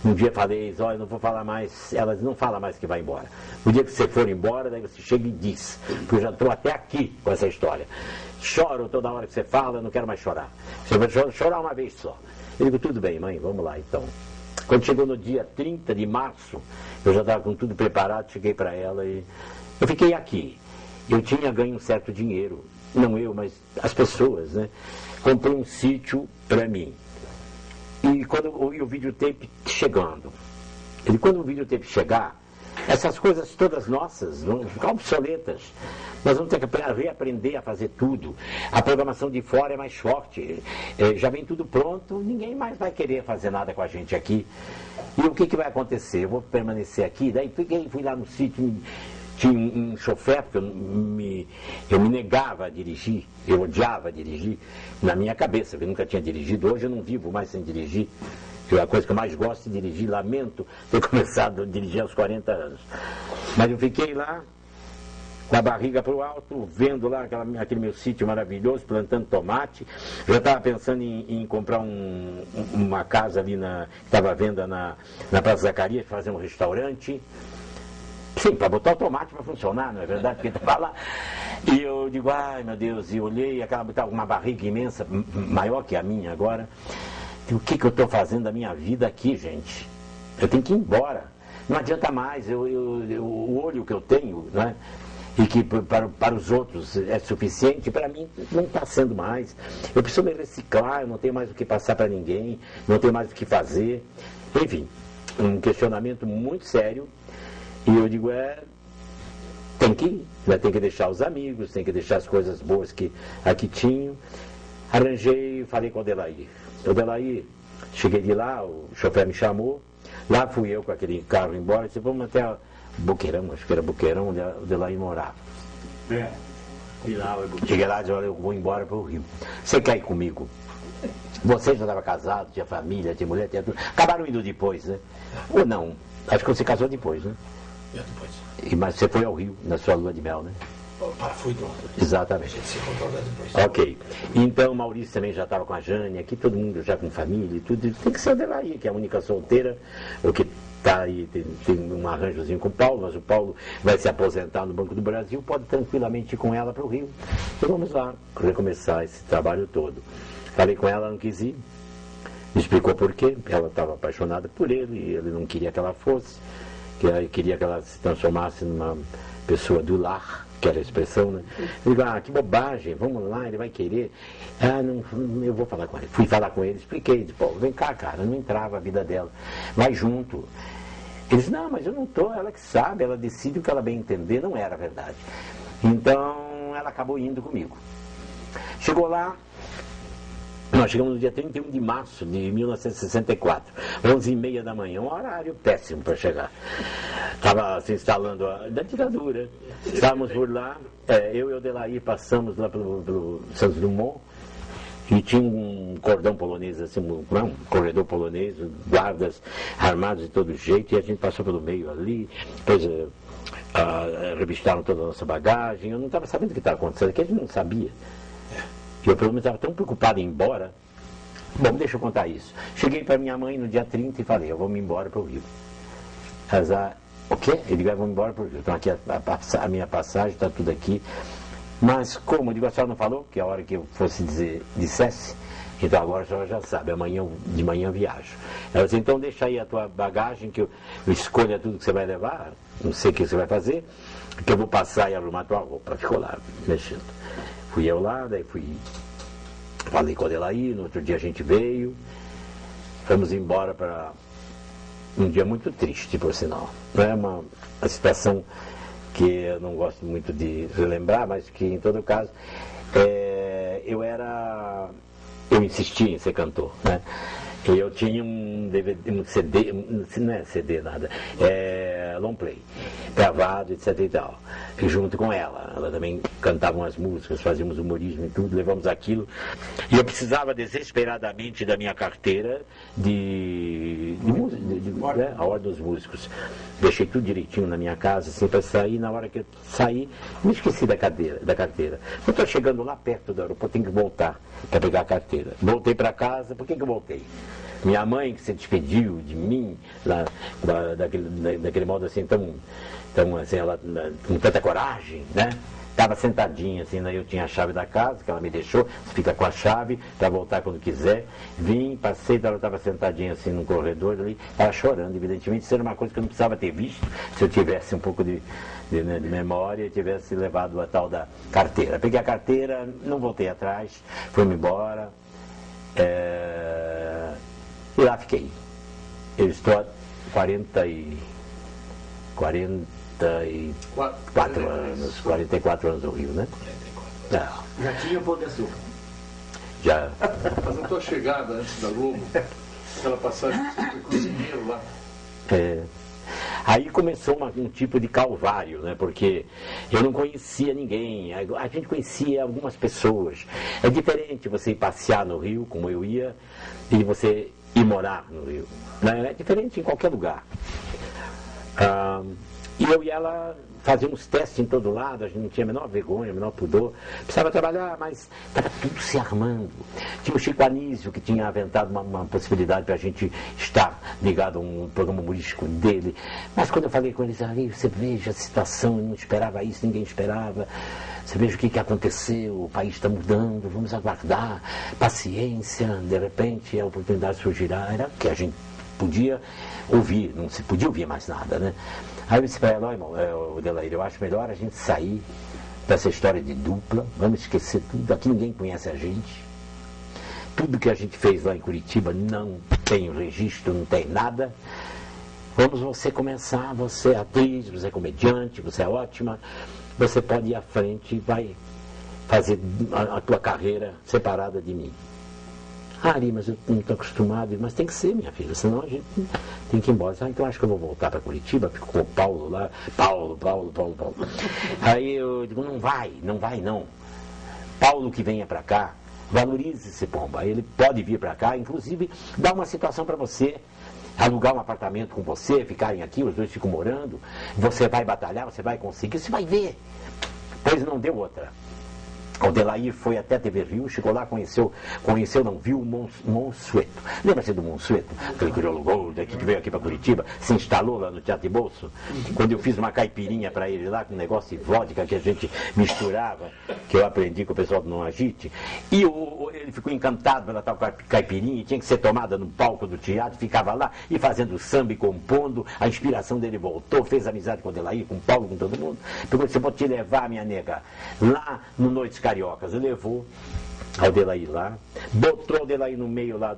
Um dia falei, olha, não vou falar mais, elas não falam mais que vai embora. O dia que você for embora, daí você chega e diz, porque eu já estou até aqui com essa história. Choro toda hora que você fala, não quero mais chorar. Você vai chorar uma vez só. Eu digo, tudo bem, mãe, vamos lá então. Quando chegou no dia 30 de março, eu já estava com tudo preparado, cheguei para ela e eu fiquei aqui. Eu tinha ganho um certo dinheiro, não eu, mas as pessoas, né? Comprei um sítio para mim. E quando o videotape chegando, quando o videotape chegar, essas coisas todas nossas vão ficar obsoletas. Nós vamos ter que reaprender a fazer tudo. A programação de fora é mais forte. Já vem tudo pronto, ninguém mais vai querer fazer nada com a gente aqui. E o que vai acontecer? Eu vou permanecer aqui, daí fui lá no sítio, tinha um chofer, porque eu me negava a dirigir, eu odiava dirigir na minha cabeça, porque eu nunca tinha dirigido. Hoje eu não vivo mais sem dirigir. A coisa que eu mais gosto de dirigir, lamento ter começado a dirigir aos 40 anos. Mas eu fiquei lá, da barriga para o alto, vendo lá aquele meu sítio maravilhoso, plantando tomate. Já estava pensando em comprar uma casa ali que estava à venda na Praça Zacarias, fazer um restaurante. Sim, para botar o tomate para funcionar, não é verdade? Porque estava lá. E eu digo, ai meu Deus, e olhei, estava uma barriga imensa, maior que a minha agora. O que eu estou fazendo da minha vida aqui, gente? Eu tenho que ir embora. Não adianta mais. O olho que eu tenho, né? E que para os outros é suficiente, para mim não está sendo mais. Eu preciso me reciclar, eu não tenho mais o que passar para ninguém, não tenho mais o que fazer. Enfim, um questionamento muito sério. E eu digo, tem que ir, né? Tem que deixar os amigos, tem que deixar as coisas boas que aqui tinham. Arranjei, falei com o Delaí. O Delaí, cheguei de lá, o chofer me chamou, lá fui eu com aquele carro embora, disse, vamos até Boqueirão, acho que era Boqueirão, onde o Delaí morava. Cheguei lá e disse, olha, eu vou embora para o Rio. Você quer ir comigo? Você já estava casado, tinha família, tinha mulher, tinha tudo. Acabaram indo depois, né? Ou não? Acho que você casou depois, né? Depois. Mas você foi ao Rio, na sua lua de mel, né? Fui do Exatamente. A gente se encontrou depois. Ok. Então o Maurício também já estava com a Jane, aqui todo mundo já com família e tudo. Tem que ser o Delaí, que é a única solteira, o que está aí, tem um arranjozinho com o Paulo, mas o Paulo vai se aposentar no Banco do Brasil, pode tranquilamente ir com ela para o Rio. Então vamos lá, recomeçar esse trabalho todo. Falei com ela, não quis ir. Me explicou por quê. Ela estava apaixonada por ele e ele não queria que ela fosse, que ele queria que ela se transformasse numa pessoa do lar, que era a expressão, né? Eu digo, que bobagem, vamos lá, ele vai querer. Não, eu vou falar com ele. Fui falar com ele, expliquei, disse, pô, vem cá, cara, não entrava a vida dela, vai junto. Ele disse, não, mas eu não estou, ela que sabe, ela decide o que ela bem entender, não era verdade. Então, ela acabou indo comigo. Chegou lá, nós chegamos no dia 31 de março de 1964, 11h30 da manhã, um horário péssimo para chegar. Estava se instalando da ditadura. Estávamos por lá, eu e o Delaí passamos lá pelo Santos Dumont, e tinha um cordão polonês, assim, um corredor polonês, guardas armados de todo jeito, e a gente passou pelo meio ali, depois revistaram toda a nossa bagagem. Eu não estava sabendo o que estava acontecendo, que a gente não sabia. Eu, pelo menos, estava tão preocupado em ir embora. Bom, deixa eu contar isso. Cheguei para minha mãe no dia 30 e falei, eu vou me embora para o Rio. Ela, o quê? Ele disse, eu vou me embora para o Rio. Então, aqui a minha passagem, está tudo aqui. Mas como? Eu digo, a senhora não falou que a hora que eu fosse dissesse? Então, agora a senhora já sabe, de manhã eu viajo. Ela disse, então deixa aí a tua bagagem, que eu escolha tudo que você vai levar, não sei o que você vai fazer, que eu vou passar e arrumar a tua roupa. Ficou lá, mexendo. Fui eu lá, daí falei com a Delaí, no outro dia a gente veio, fomos embora para um dia muito triste, por sinal. Não é uma situação que eu não gosto muito de relembrar, mas que, em todo caso, eu insisti em ser cantor, né? E eu tinha um DVD, um CD, não é CD nada, long play, gravado, etc e tal, e junto com ela também cantava umas músicas, fazíamos humorismo e tudo, levamos aquilo, e eu precisava desesperadamente da minha carteira de música, a Ordem dos Músicos. Deixei tudo direitinho na minha casa, assim, para sair. Na hora que eu saí, me esqueci da carteira. Eu estou chegando lá perto do aeroporto, tenho que voltar para pegar a carteira. Voltei para casa. Por que eu voltei? Minha mãe, que se despediu de mim, daquele modo assim, tão assim, ela, com tanta coragem, né? Estava sentadinha assim, daí eu tinha a chave da casa, que ela me deixou, você fica com a chave para voltar quando quiser. Vim, passei, ela estava sentadinha assim no corredor ali, estava chorando, evidentemente. Isso era uma coisa que eu não precisava ter visto, se eu tivesse um pouco de memória e tivesse levado a tal da carteira. Peguei a carteira, não voltei atrás, fui-me embora, e lá fiquei. Eu estou há 44 anos no Rio, né? Já tinha Pão de Açúcar? Já. Mas a tua chegada antes da Globo, aquela passagem que você foi cozinheiro lá. Aí começou um tipo de calvário, né? Porque eu não conhecia ninguém, a gente conhecia algumas pessoas. É diferente você ir passear no Rio, como eu ia, e você ir morar no Rio, né? É diferente em qualquer lugar. E eu e ela fazíamos testes em todo lado, a gente não tinha a menor vergonha, a menor pudor. Precisava trabalhar, mas estava tudo se armando. Tinha o Chico Anísio, que tinha aventado uma possibilidade para a gente estar ligado a um programa humorístico dele. Mas quando eu falei com eles, ali você veja a situação, eu não esperava isso, ninguém esperava. Você veja o que aconteceu, o país está mudando, vamos aguardar, paciência, de repente a oportunidade surgirá. Era o que a gente podia ouvir, não se podia ouvir mais nada, né? Aí eu disse para ela, Odelair, eu acho melhor a gente sair dessa história de dupla, vamos esquecer tudo, aqui ninguém conhece a gente, tudo que a gente fez lá em Curitiba não tem registro, não tem nada, vamos você começar, você é atriz, você é comediante, você é ótima, você pode ir à frente e vai fazer a tua carreira separada de mim. Ari, mas eu não estou acostumado, mas tem que ser, minha filha, senão a gente tem que ir embora. Então acho que eu vou voltar para Curitiba, ficou o Paulo lá, Paulo. Aí eu digo, não vai não. Paulo que venha para cá, valorize esse pomba, aí ele pode vir para cá, inclusive dá uma situação para você, alugar um apartamento com você, ficarem aqui, os dois ficam morando, você vai batalhar, você vai conseguir, você vai ver. Pois não deu outra. O Odelair foi até TV Rio, chegou lá, viu o Monsueto. Lembra-se do Monsueto? Aquele crioulo gordo que veio aqui para Curitiba, se instalou lá no Teatro de Bolso. Quando eu fiz uma caipirinha para ele lá, com um negócio de vodka que a gente misturava, que eu aprendi com o pessoal do Não Agite, e ele ficou encantado pela tal caipirinha, e tinha que ser tomada no palco do teatro, ficava lá e fazendo samba e compondo, a inspiração dele voltou, fez amizade com o Odelair, com o Paulo, com todo mundo. Perguntou, você pode te levar, minha nega, lá no Noites Cariocas. Ele levou a Odelair lá, botou a Odelair no meio lá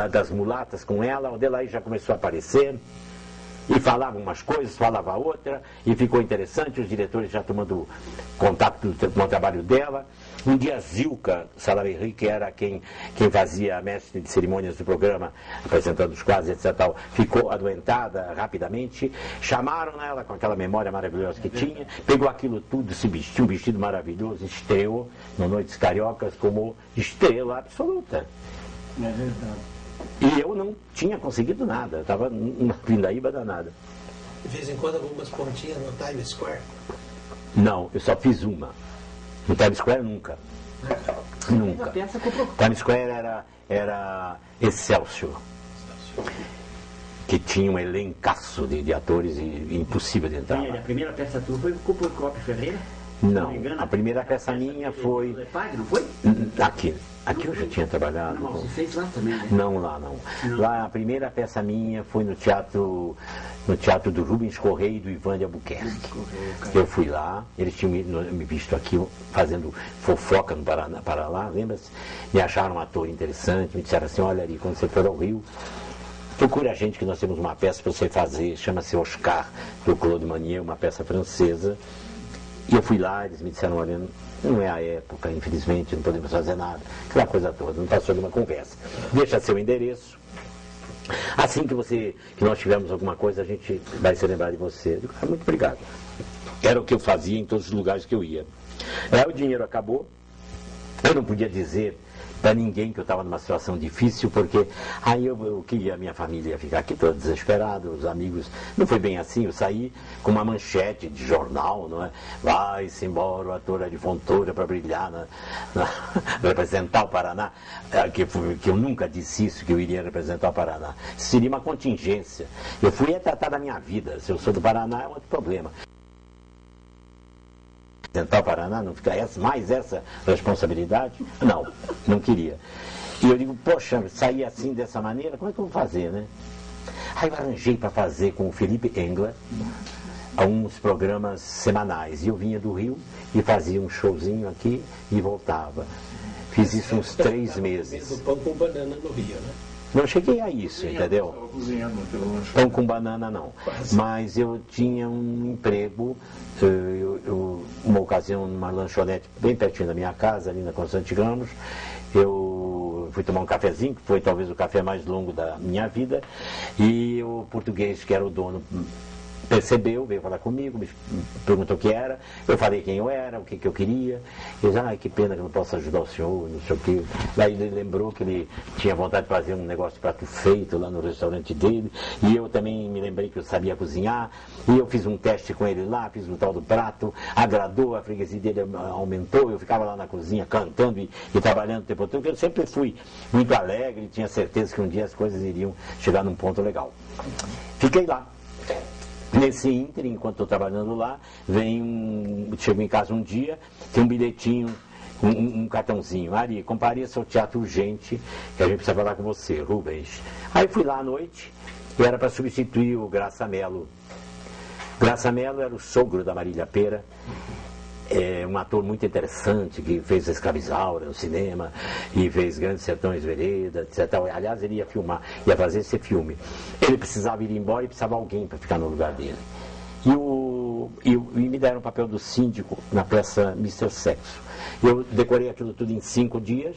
das mulatas com ela, a Odelair já começou a aparecer, e falava umas coisas, falava outra, e ficou interessante, os diretores já tomando contato com o trabalho dela. Um dia Zilka Salaverry, que era quem fazia a mestre de cerimônias do programa, apresentando os quadros, etc. Tal, ficou adoentada rapidamente, chamaram ela com aquela memória maravilhosa que tinha, pegou aquilo tudo, se vestiu, um vestido maravilhoso, estreou no Noites Cariocas como estrela absoluta. É verdade. E eu não tinha conseguido nada, estava numa pindaíba danada. De vez em quando algumas pontinhas no Times Square? Não, eu só fiz uma. No Times Square nunca. Nunca. Times Square era Excelsior, que tinha um elencaço de atores e impossível de entrar. A primeira peça tua foi com o Procópio Ferreira? Não, a primeira peça minha foi... Não foi? Aqui eu já tinha trabalhado. Não, você fez lá também, né? Não, lá não. Lá a primeira peça minha foi no teatro do Rubens Correia e do Ivan de Albuquerque. Eu fui lá, eles tinham me visto aqui fazendo fofoca no Paraná, lembra-se? Me acharam um ator interessante, me disseram assim, olha ali, quando você for ao Rio, procure a gente que nós temos uma peça para você fazer, chama-se Oscar, do Claude Manier, uma peça francesa. E eu fui lá, eles me disseram, olha, não é a época, infelizmente, não podemos fazer nada, aquela coisa toda, não passou de uma conversa. Deixa seu endereço. Assim que nós tivermos alguma coisa, a gente vai se lembrar de você. Eu digo, muito obrigado. Era o que eu fazia em todos os lugares que eu ia. Aí o dinheiro acabou, eu não podia dizer para ninguém que eu estava numa situação difícil, porque aí eu queria, a minha família ia ficar aqui toda desesperada, os amigos, não foi bem assim, eu saí com uma manchete de jornal, não é? Vai-se embora o ator de Fontoura para brilhar, representar o Paraná, que eu nunca disse isso, que eu iria representar o Paraná, seria uma contingência, eu fui tratar da minha vida, se eu sou do Paraná é outro problema. Representar o Paraná, não fica mais essa responsabilidade? Não queria. E eu digo, poxa, sair assim dessa maneira, como é que eu vou fazer, né? Aí eu arranjei para fazer com o Felipe Engler uns programas semanais. E eu vinha do Rio e fazia um showzinho aqui e voltava. Fiz isso uns 3 meses. Pão com banana no Rio, né? Não cheguei a isso, entendeu? Pão com banana não. Mas eu tinha um emprego, uma ocasião, numa lanchonete bem pertinho da minha casa, ali na Constante Ramos. Eu fui tomar um cafezinho, que foi talvez o café mais longo da minha vida, e o português, que era o dono, percebeu, veio falar comigo, me perguntou o que era, eu falei quem eu era, o que eu queria, ele disse, que pena que eu não posso ajudar o senhor, não sei o quê. Daí ele lembrou que ele tinha vontade de fazer um negócio de prato feito lá no restaurante dele, e eu também me lembrei que eu sabia cozinhar, e eu fiz um teste com ele lá, fiz o tal do prato, agradou, a freguesia dele aumentou, eu ficava lá na cozinha cantando e trabalhando o tempo todo, porque eu sempre fui muito alegre, tinha certeza que um dia as coisas iriam chegar num ponto legal. Fiquei lá. Nesse ínter, enquanto estou trabalhando lá, chego em casa um dia, tem um bilhetinho, um cartãozinho. Ari, compareça ao Teatro Urgente, que a gente precisa falar com você, Rubens. Aí fui lá à noite, e era para substituir o Graça Mello. Graça Mello era o sogro da Marília Pêra, um ator muito interessante, que fez a Escravizaura no cinema, e fez Grandes Sertões Vereda, etc. Aliás, ele ia filmar, ia fazer esse filme. Ele precisava ir embora e precisava de alguém para ficar no lugar dele. E me deram o papel do síndico na peça Mr. Sexo. Eu decorei aquilo tudo em 5 dias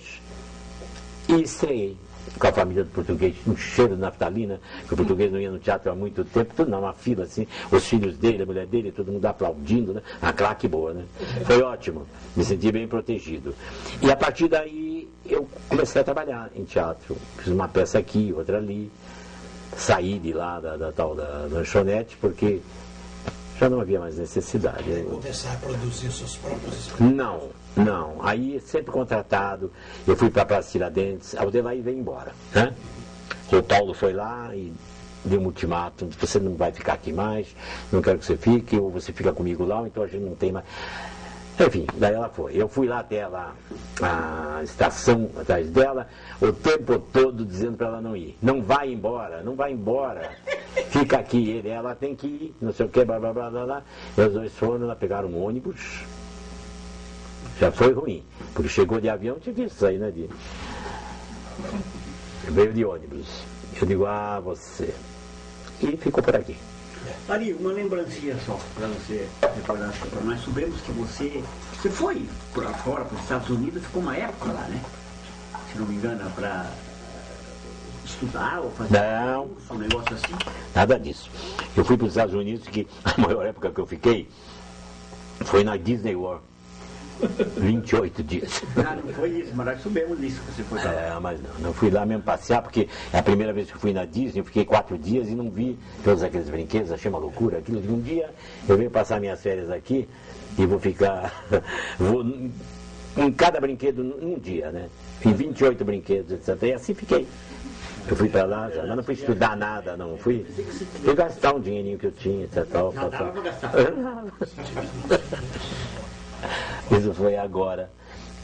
e estreiei com a família do português, um cheiro de naftalina, que o português não ia no teatro há muito tempo, tudo numa fila assim, os filhos dele, a mulher dele, todo mundo aplaudindo, né? A claque boa, né? Foi ótimo, me senti bem protegido. E a partir daí eu comecei a trabalhar em teatro, fiz uma peça aqui, outra ali, saí de lá da tal da lanchonete, porque já não havia mais necessidade. Começar a produzir os seus próprios... Não, aí sempre contratado, eu fui para a Praça Tiradentes, a Odevair veio embora, né? O Paulo foi lá e deu um ultimato, você não vai ficar aqui mais, não quero que você fique, ou você fica comigo lá, ou então a gente não tem mais... Enfim, daí ela foi. Eu fui lá até lá, a estação atrás dela, o tempo todo dizendo para ela não ir. Não vai embora, fica aqui, ela tem que ir, não sei o que, blá blá blá blá blá. E os dois foram lá, pegaram um ônibus. Já foi ruim, porque chegou de avião, tinha visto isso aí, né? Veio de ônibus. Eu digo, você. E ficou por aqui. Ari, uma lembrancinha só, para você recordar. Nós soubemos que você foi para fora, para os Estados Unidos, ficou uma época lá, né? Se não me engano, para estudar ou fazer um negócio assim? Nada disso. Eu fui para os Estados Unidos, que a maior época que eu fiquei foi na Disney World. 28 dias. Não foi isso, mas nós soubemos disso que você foi lá. Mas não fui lá mesmo passear, porque é a primeira vez que eu fui na Disney, eu fiquei 4 dias e não vi todos aqueles brinquedos, achei uma loucura aquilo. Um dia eu venho passar minhas férias aqui e vou ficar em cada brinquedo num dia, né? Em 28 brinquedos, etc. E assim fiquei. Eu fui para lá, mas não fui estudar nada, não. Fui gastar um dinheirinho que eu tinha, etc. Não dava para gastar. Isso foi agora.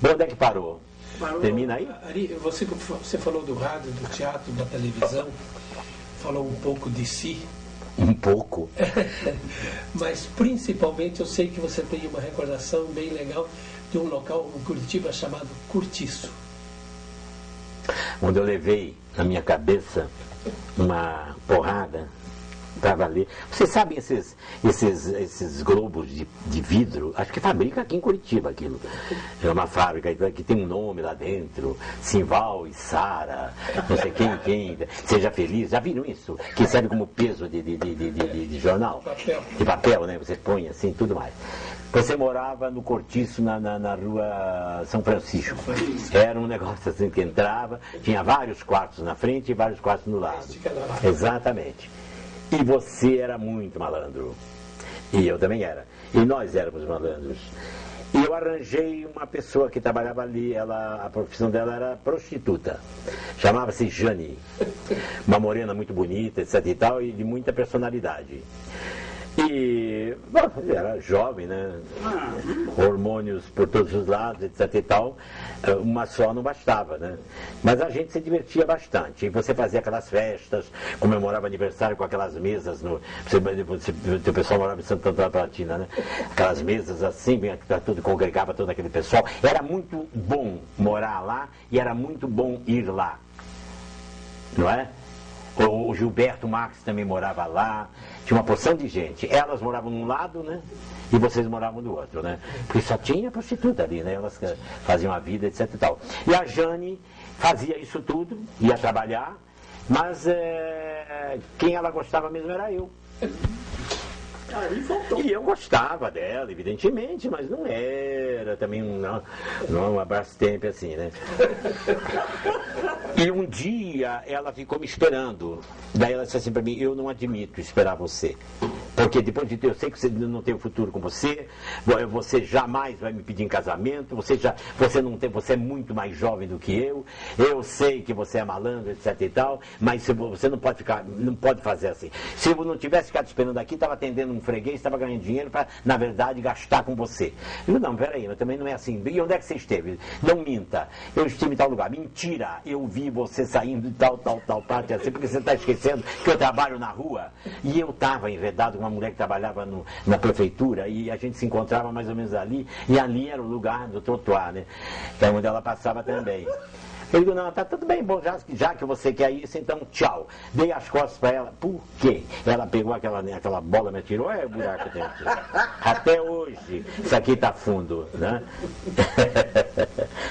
Bom, onde é que parou? Termina aí? Ari, você falou do rádio, do teatro, da televisão, falou um pouco de si. Um pouco? Mas principalmente eu sei que você tem uma recordação bem legal de um local em Curitiba chamado Curtiço. onde eu levei na minha cabeça uma porrada para valer. Vocês sabem esses globos de vidro? Acho que fabrica aqui em Curitiba aquilo. É uma fábrica que tem um nome lá dentro, Simval e Sara, não sei quem, Seja Feliz. Já viram isso? Que serve como peso de jornal? De papel, né? Você põe assim, tudo mais. Você morava no Cortiço, na rua São Francisco. Era um negócio assim que entrava, tinha vários quartos na frente e vários quartos no lado. Exatamente. E você era muito malandro. E eu também era. E nós éramos malandros. E eu arranjei uma pessoa que trabalhava ali, a profissão dela era prostituta. Chamava-se Jane. Uma morena muito bonita, etc e tal, e de muita personalidade. E bom, era jovem, né? Hormônios por todos os lados, etc e tal. Uma só não bastava, né? Mas a gente se divertia bastante. E você fazia aquelas festas, comemorava aniversário com aquelas mesas. O pessoal morava em Santa Antônio da Platina, né? Aquelas mesas assim, tudo congregava todo aquele pessoal. Era muito bom morar lá e era muito bom ir lá. Não é? O Gilberto Marques também morava lá. Tinha uma porção de gente. Elas moravam num lado, né? E vocês moravam do outro, né? Porque só tinha prostituta ali, né? Elas faziam a vida, etc e tal. E a Jane fazia isso tudo, ia trabalhar, mas quem ela gostava mesmo era eu. E eu gostava dela, evidentemente, mas não era também um Brastemp assim, né? E um dia ela ficou me esperando. Daí ela disse assim pra mim: eu não admito esperar você. Porque depois de eu sei que você não tem futuro com você jamais vai me pedir em casamento, você é muito mais jovem do que eu sei que você é malandro, etc e tal, mas você não pode fazer assim. Se eu não tivesse ficado esperando aqui, estava atendendo um freguês, estava ganhando dinheiro para, na verdade, gastar com você. Eu digo: não, peraí, mas também não é assim. E onde é que você esteve? Não minta. Eu estive em tal lugar. Mentira, eu vi você saindo de tal parte assim, porque você está esquecendo que eu trabalho na rua. E eu estava enredado com uma mulher que trabalhava na prefeitura e a gente se encontrava mais ou menos ali, e ali era o lugar do trotuar, né? Que é onde ela passava também. Eu digo: não, tá tudo bem, bom, já que você quer isso, então tchau. Dei as costas para ela. Por quê? Ela pegou aquela bola, me atirou, o buraco que tem aqui. Até hoje, isso aqui tá fundo, né?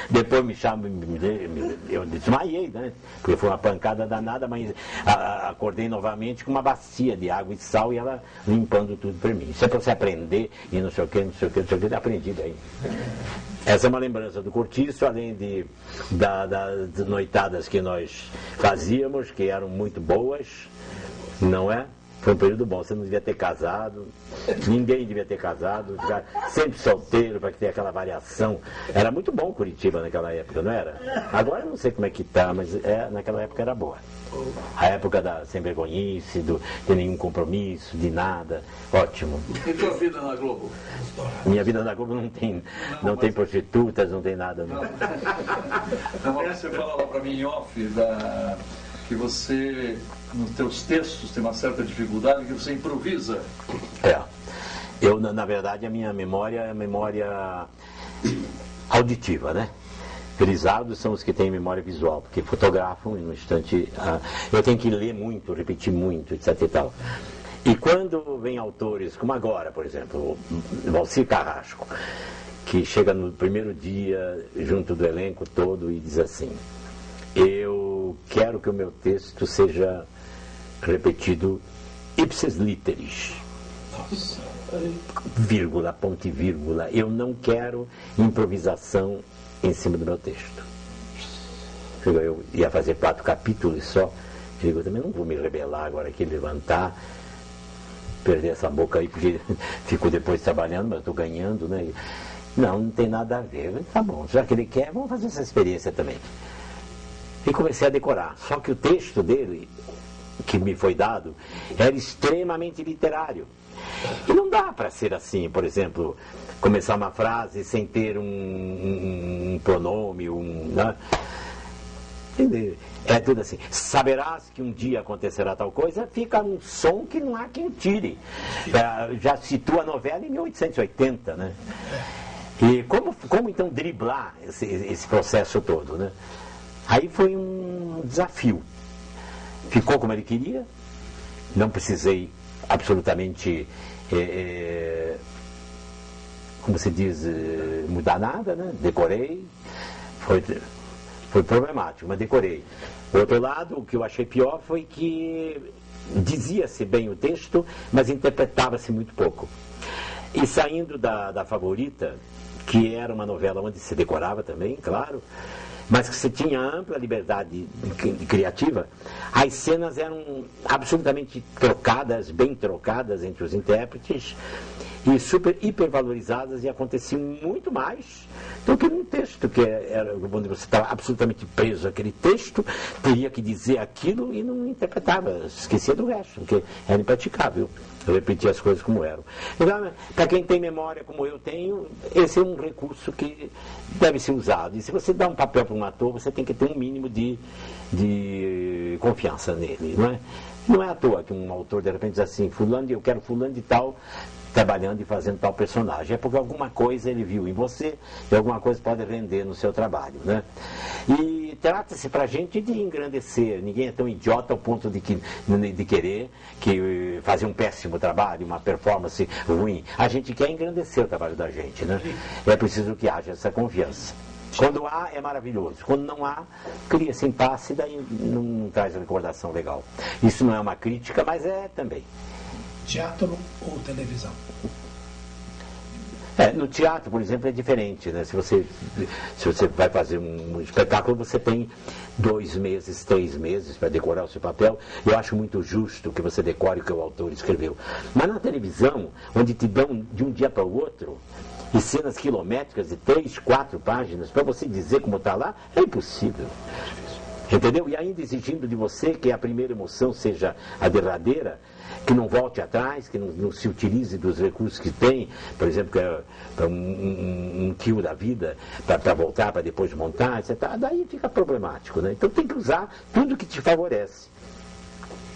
Depois me chamam, eu desmaiei, né? Porque foi uma pancada danada, mas acordei novamente com uma bacia de água e sal e ela limpando tudo para mim. Isso é para você aprender e não sei o que, aprendi daí. Essa é uma lembrança do Cortiço, além das noitadas que nós fazíamos, que eram muito boas, não é? Foi um período bom, você não devia ter casado, ninguém devia ter casado, ficar sempre solteiro para que tenha aquela variação. Era muito bom Curitiba naquela época, não era? Agora eu não sei como é que está, mas naquela época era boa. A época da sem vergonhice, de nenhum compromisso, de nada, ótimo. E tua vida na Globo? Minha vida na Globo não tem prostitutas, não tem nada. Não. Você falava para mim em off que você, nos teus textos, tem uma certa dificuldade, que você improvisa. Eu, na verdade, a minha memória é memória auditiva, né? Grisados são os que têm memória visual, porque fotografam e no instante eu tenho que ler muito, repetir muito, etc e tal. E quando vem autores, como agora, por exemplo, Valcir Carrasco, que chega no primeiro dia junto do elenco todo e diz assim: eu quero que o meu texto seja repetido ipsis literis. Nossa. Vírgula, ponto e vírgula. Eu não quero improvisação em cima do meu texto. Eu ia fazer 4 capítulos só. Eu também não vou me rebelar agora aqui, levantar, perder essa boca aí, porque fico depois trabalhando, mas estou ganhando, né? Não tem nada a ver. Tá bom, já que ele quer, vamos fazer essa experiência também. E comecei a decorar. Só que o texto dele, que me foi dado, era extremamente literário. E não dá para ser assim, por exemplo, começar uma frase sem ter um pronome, né? É tudo assim: saberás que um dia acontecerá tal coisa, fica um som que não há quem tire. Já situa a novela em 1880, né? E como então driblar esse processo todo, né? Aí foi um um desafio. Ficou como ele queria, não precisei absolutamente, como se diz, mudar nada, né? Decorei, foi problemático, mas decorei. Por outro lado, o que eu achei pior foi que dizia-se bem o texto, mas interpretava-se muito pouco. E saindo da Favorita, que era uma novela onde se decorava também, claro, mas que você tinha ampla liberdade criativa, as cenas eram absolutamente trocadas, bem trocadas entre os intérpretes, e hipervalorizadas, e aconteciam muito mais do que num texto, que era onde você estava absolutamente preso àquele texto, teria que dizer aquilo e não interpretava, esquecia do resto, porque era impraticável. Eu repetia as coisas como eram. Então, para quem tem memória como eu tenho, esse é um recurso que deve ser usado. E se você dá um papel para um ator, você tem que ter um mínimo de confiança nele, não é? Não é à toa que um autor de repente diz assim, eu quero fulano de tal trabalhando e fazendo tal personagem. É porque alguma coisa ele viu em você e alguma coisa pode render no seu trabalho, né? E trata-se para a gente de engrandecer. Ninguém é tão idiota ao ponto de querer que fazer um péssimo trabalho, uma performance ruim. A gente quer engrandecer o trabalho da gente, né? É preciso que haja essa confiança. Quando há, é maravilhoso. Quando não há, cria-se impasse e daí não traz recordação legal. Isso não é uma crítica, mas é também. Teatro ou televisão? No teatro, por exemplo, é diferente, né? Se você vai fazer um espetáculo, você tem 2 meses, 3 meses para decorar o seu papel. Eu acho muito justo que você decore o que o autor escreveu. Mas na televisão, onde te dão de um dia para o outro, e cenas quilométricas de 3, 4 páginas, para você dizer como está lá, é impossível. Entendeu? E ainda exigindo de você que a primeira emoção seja a derradeira, que não volte atrás, que não se utilize dos recursos que tem, por exemplo, que é um kill da vida, para voltar, para depois montar, etc. Daí fica problemático, né? Então tem que usar tudo que te favorece.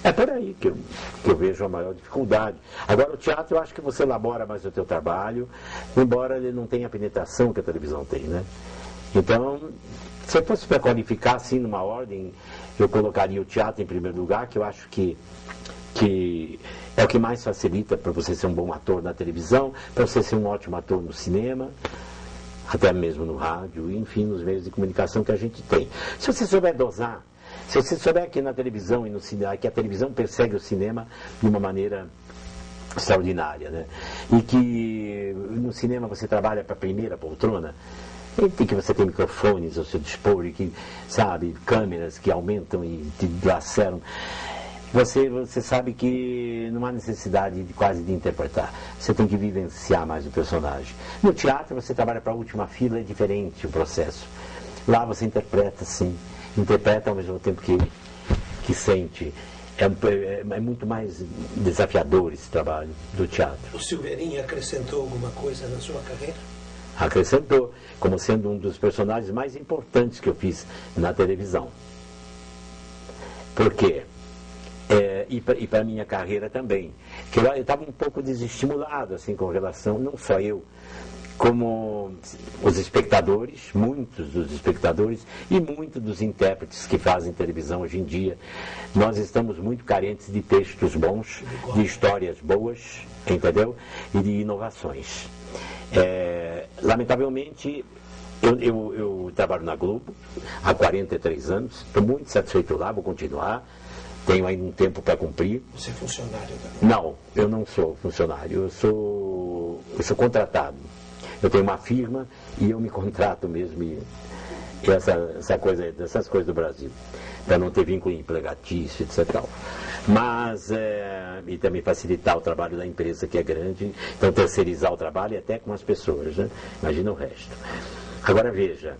É por aí que eu vejo a maior dificuldade. Agora, o teatro, eu acho que você elabora mais o teu trabalho, embora ele não tenha a penetração que a televisão tem, né? Então, se eu fosse para qualificar, assim, numa ordem, eu colocaria o teatro em primeiro lugar, que eu acho que é o que mais facilita para você ser um bom ator na televisão, para você ser um ótimo ator no cinema, até mesmo no rádio, enfim, nos meios de comunicação que a gente tem. Se você souber dosar, se você souber que na televisão e no cinema, que a televisão persegue o cinema de uma maneira extraordinária, né? E que no cinema você trabalha para a primeira poltrona, e que você tem microfones ao seu dispor, e que, sabe, câmeras que aumentam e te laceram, você sabe que não há necessidade quase de interpretar. Você tem que vivenciar mais o personagem. No teatro você trabalha para a última fila, é diferente o processo. Lá você interpreta, sim. Interpreta ao mesmo tempo que sente. É muito mais desafiador esse trabalho do teatro. O Silveirinho acrescentou alguma coisa na sua carreira? Acrescentou, como sendo um dos personagens mais importantes que eu fiz na televisão. Por quê? E para a minha carreira também. Que eu estava um pouco desestimulado, assim, com relação, não só eu, como os espectadores, muitos dos espectadores e muitos dos intérpretes que fazem televisão hoje em dia. Nós estamos muito carentes de textos bons, de histórias boas, entendeu? E de inovações. Lamentavelmente, eu trabalho na Globo há 43 anos, estou muito satisfeito lá, vou continuar. Tenho ainda um tempo para cumprir. Você é funcionário da Globo? Não, eu não sou funcionário, eu sou contratado. Eu tenho uma firma e eu me contrato mesmo, e essas coisas do Brasil, para não ter vínculo empregatício, etc. Mas, e também facilitar o trabalho da empresa, que é grande, então terceirizar o trabalho até com as pessoas, né? Imagina o resto. Agora veja,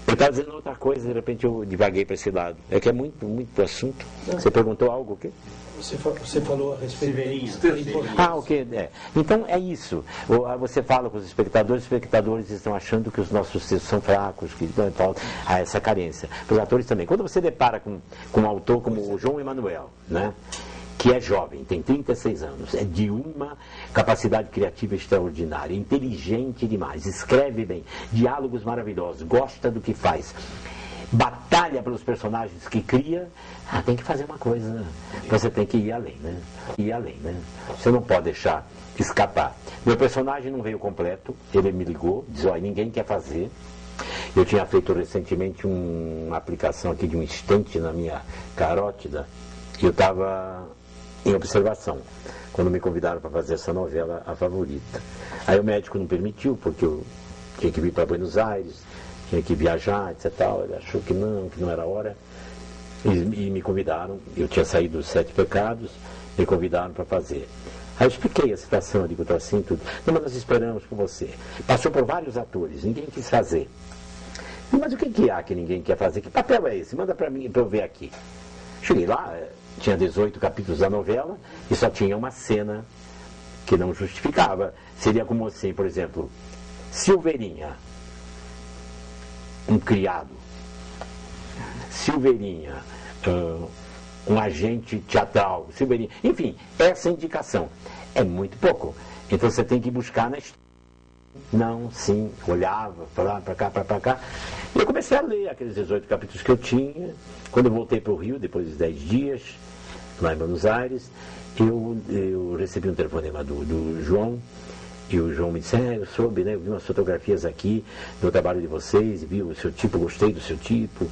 eu estava dizendo outra coisa, de repente eu divaguei para esse lado. É que é muito assunto. Você perguntou algo o quê? Você falou a respeito o que? Então é isso. Você fala com os espectadores estão achando que os nossos textos são fracos, que há essa carência. Para os atores também. Quando você depara com um autor como o João Emanuel, né? Que é jovem, tem 36 anos, é de uma capacidade criativa extraordinária, inteligente demais, escreve bem, diálogos maravilhosos, gosta do que faz. batalha pelos personagens que cria, tem que fazer uma coisa, você tem que ir além, né? Ir além, né? Você não pode deixar escapar. Meu personagem não veio completo, ele me ligou, disse, olha, ninguém quer fazer. Eu tinha feito recentemente uma aplicação aqui de um estente na minha carótida, e eu estava em observação, quando me convidaram para fazer essa novela, A Favorita. Aí o médico não permitiu, porque eu tinha que vir para Buenos Aires, tinha que viajar, etc. Ele achou que não era hora, e me convidaram. Eu tinha saído dos 7 Pecados, me convidaram para fazer. Aí eu expliquei a situação, eu digo, tá assim, tudo. Não, mas nós esperamos por você. Passou por vários atores, ninguém quis fazer. Mas o que há que ninguém quer fazer? Que papel é esse? Manda para mim, para eu ver aqui. Cheguei lá, tinha 18 capítulos da novela, e só tinha uma cena que não justificava. Seria como assim, por exemplo, Silveirinha, um criado, Silveirinha, um agente teatral, Silveirinha, enfim, essa indicação é muito pouco. Então você tem que buscar na história. Não, sim, olhava, para lá, para cá, para cá. E eu comecei a ler aqueles 18 capítulos que eu tinha. Quando eu voltei para o Rio, depois de 10 dias, lá em Buenos Aires, eu recebi um telefonema do João. E o João me disse, eu soube, né, eu vi umas fotografias aqui do trabalho de vocês, vi o seu tipo, gostei do seu tipo,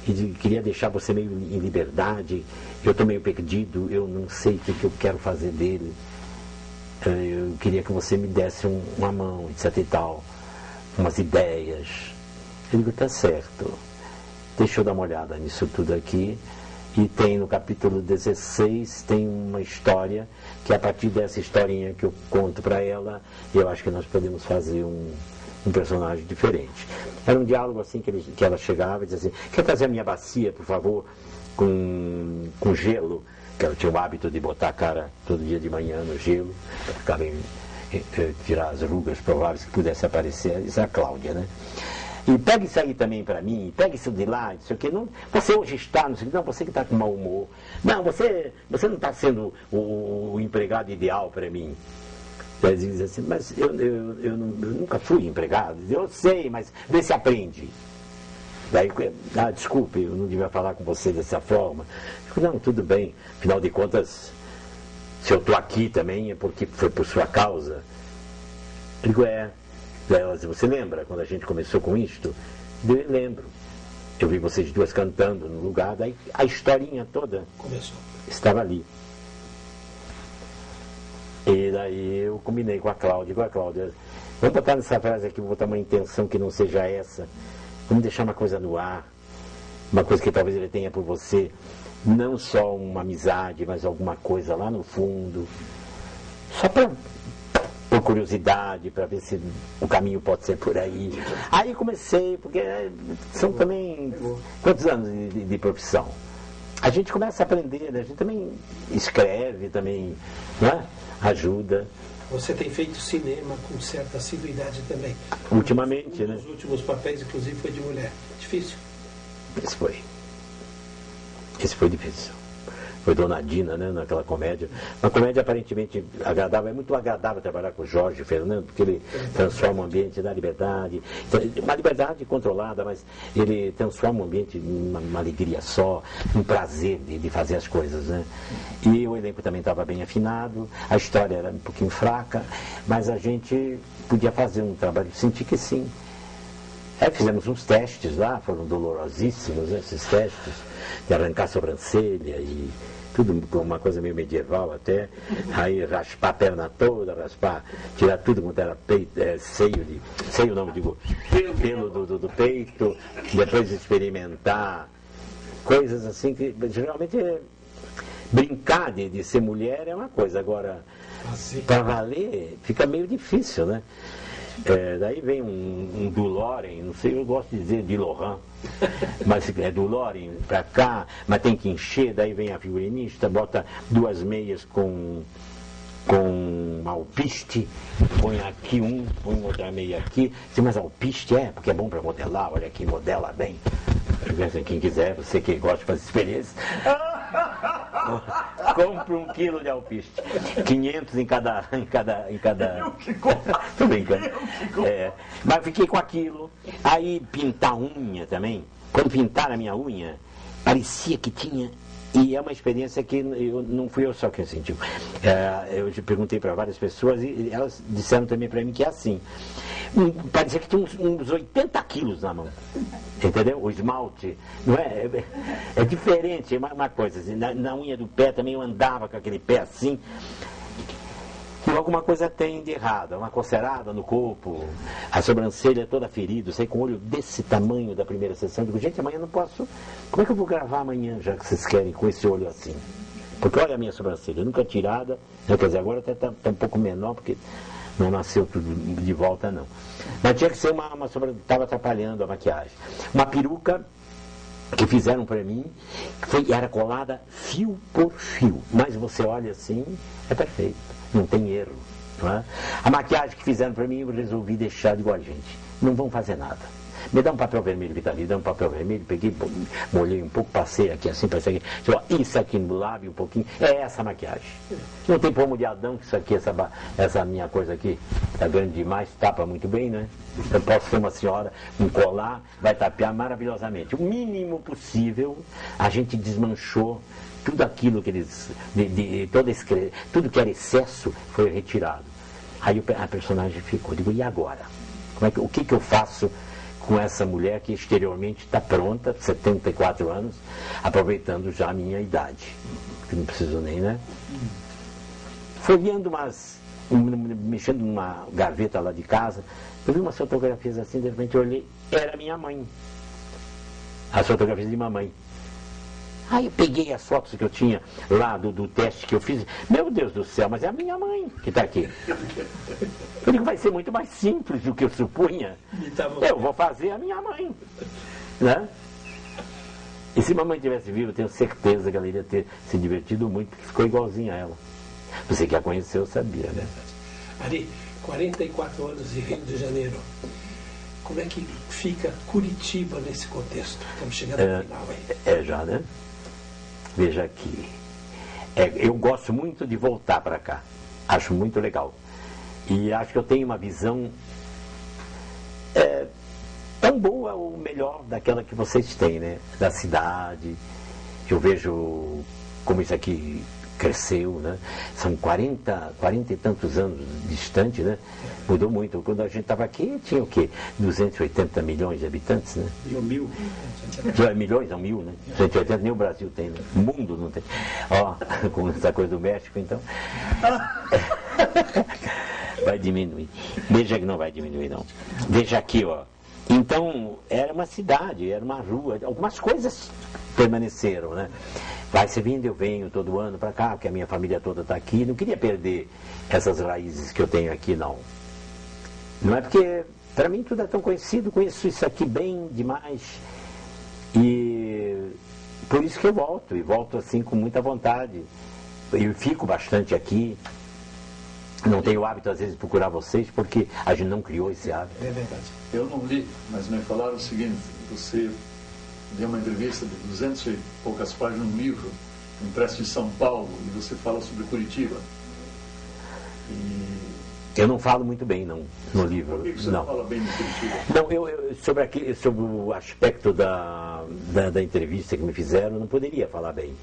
e queria deixar você meio em liberdade, eu estou meio perdido, eu não sei o que eu quero fazer dele, eu queria que você me desse uma mão, etc e tal, umas ideias. Eu digo, tá certo, deixa eu dar uma olhada nisso tudo aqui. E tem no capítulo 16, tem uma história, que a partir dessa historinha que eu conto para ela, eu acho que nós podemos fazer um personagem diferente. Era um diálogo assim que ela chegava e dizia assim, quer trazer a minha bacia, por favor, com gelo, que ela tinha o hábito de botar a cara todo dia de manhã no gelo, para ficar bem, tirar as rugas prováveis que pudesse aparecer. Isso é a Cláudia, né? E pega isso aí também para mim, pega isso de lá, não sei o que. Não, você hoje está, não sei o que, não, você que está com mau humor. Não, você não está sendo o empregado ideal para mim. Ela diz assim, mas eu nunca fui empregado. Eu sei, mas vê se aprende. Daí, desculpe, eu não devia falar com você dessa forma. Eu digo, não, tudo bem, afinal de contas, se eu estou aqui também é porque foi por sua causa. Eu digo, você lembra quando a gente começou com isto? Eu lembro. Eu vi vocês duas cantando no lugar, daí a historinha toda começou. Estava ali. E daí eu combinei com a Cláudia, vamos botar nessa frase aqui, vou botar uma intenção que não seja essa. Vamos deixar uma coisa no ar, uma coisa que talvez ele tenha por você, não só uma amizade, mas alguma coisa lá no fundo. Só por curiosidade, para ver se o caminho pode ser por aí. Aí comecei, porque são também quantos anos de profissão? A gente começa a aprender, né? A gente também escreve, também, né? Ajuda. Você tem feito cinema com certa assiduidade também. Ultimamente, né? Os últimos papéis, inclusive, foi de mulher. Difícil? Esse foi difícil. Foi Dona Dina, né, naquela comédia. Uma comédia aparentemente agradável, é muito agradável trabalhar com o Jorge Fernando, porque ele transforma o ambiente da liberdade, uma liberdade controlada, mas ele transforma o ambiente em uma alegria só, um prazer de fazer as coisas, né. E o elenco também estava bem afinado, a história era um pouquinho fraca, mas a gente podia fazer um trabalho, senti que sim. Fizemos uns testes lá, foram dolorosíssimos, né, esses testes, de arrancar a sobrancelha e tudo, uma coisa meio medieval até, aí raspar a perna toda, tirar tudo quanto era peito, seio não, digo, pelo do peito, depois experimentar coisas assim que geralmente brincar de ser mulher é uma coisa, agora para valer fica meio difícil, né? Daí vem um Duloren, não sei, eu gosto de dizer de Lohan, mas é Duloren pra cá, mas tem que encher, daí vem a figurinista, bota 2 meias com alpiste, põe aqui põe outra meia aqui, mas alpiste porque é bom para modelar, olha aqui, modela bem. Quem quiser, você que gosta de fazer experiência. compro 1 quilo de alpiste. 500 em cada. Tô brincando. Mas fiquei com aquilo. Aí pintar unha também. Quando pintaram a minha unha, parecia que tinha. E é uma experiência que não fui eu só quem sentiu. Eu perguntei para várias pessoas e elas disseram também para mim que é assim. Parecia que tinha uns 80 quilos na mão. Entendeu? O esmalte. Não é? É diferente, é uma coisa. Assim, na unha do pé também eu andava com aquele pé assim. E alguma coisa tem de errado, uma coceirada no corpo, a sobrancelha toda ferida, sei com o olho desse tamanho da primeira sessão. Digo, gente, amanhã não posso. Como é que eu vou gravar amanhã, já que vocês querem, com esse olho assim? Porque olha a minha sobrancelha, nunca tirada, quer dizer, agora até está um pouco menor, porque não nasceu tudo de volta, não. Mas tinha que ser uma sobrancelha, estava atrapalhando a maquiagem. Uma peruca que fizeram para mim, era colada fio por fio, mas você olha assim, é perfeito. Não tem erro. Não é? A maquiagem que fizeram para mim, eu resolvi deixar igual a gente. Não vão fazer nada. Me dá um papel vermelho que está ali, dá um papel vermelho, peguei, molhei um pouco, passei aqui assim, passei aqui. Isso aqui no lábio um pouquinho. É essa maquiagem. Não tem pomo de Adão, que isso aqui, essa minha coisa aqui, está grande demais, tapa muito bem, né? Eu posso ser uma senhora, um colar, vai tapear maravilhosamente. O mínimo possível, a gente desmanchou. Tudo aquilo que eles. Tudo que era excesso foi retirado. Aí a personagem ficou. Digo, e agora? O que eu faço com essa mulher que exteriormente está pronta, 74 anos, aproveitando já a minha idade? Que não preciso nem, né? Folheando mexendo numa gaveta lá de casa, eu vi umas fotografias assim, de repente eu olhei, era minha mãe. As fotografias de mamãe. Aí eu peguei as fotos que eu tinha lá do teste que eu fiz. Meu Deus do céu, mas é a minha mãe que está aqui. Eu digo, vai ser muito mais simples do que eu supunha. Eu vou fazer a minha mãe. Né? E se mamãe tivesse viva, eu tenho certeza que ela iria ter se divertido muito, porque ficou igualzinha a ela. Você que a conheceu sabia, né? Ari, 44 anos de Rio de Janeiro. Como é que fica Curitiba nesse contexto? Estamos chegando ao final aí. Já, né? Veja aqui. Eu gosto muito de voltar para cá. Acho muito legal. E acho que eu tenho uma visão tão boa ou melhor daquela que vocês têm, né? Da cidade. Eu vejo como isso aqui cresceu, né? São 40 e tantos anos distante, né? Mudou muito. Quando a gente estava aqui, tinha o quê? 280 milhões de habitantes, né? Mil. Milhões, não mil, né? 280 nem o Brasil tem, né? O mundo não tem. Ó, com essa coisa do México, então. Vai diminuir. Veja que não vai diminuir, não. Veja aqui, ó. Então, era uma cidade, era uma rua. Algumas coisas permaneceram, né? Vai se vindo, eu venho todo ano para cá, porque a minha família toda está aqui. Não queria perder essas raízes que eu tenho aqui, não. Não é porque, para mim, tudo é tão conhecido, conheço isso aqui bem demais. E por isso que eu volto, e volto assim com muita vontade. Eu fico bastante aqui. Não tenho o hábito, às vezes, de procurar vocês, porque a gente não criou esse hábito. É verdade. Eu não li, mas me falaram o seguinte, você deu uma entrevista de 200 e poucas páginas num livro, impresso em São Paulo, e você fala sobre Curitiba. Eu não falo muito bem, não, no livro. Por que você não fala bem de Curitiba? Não, sobre o aspecto da entrevista que me fizeram, eu não poderia falar bem.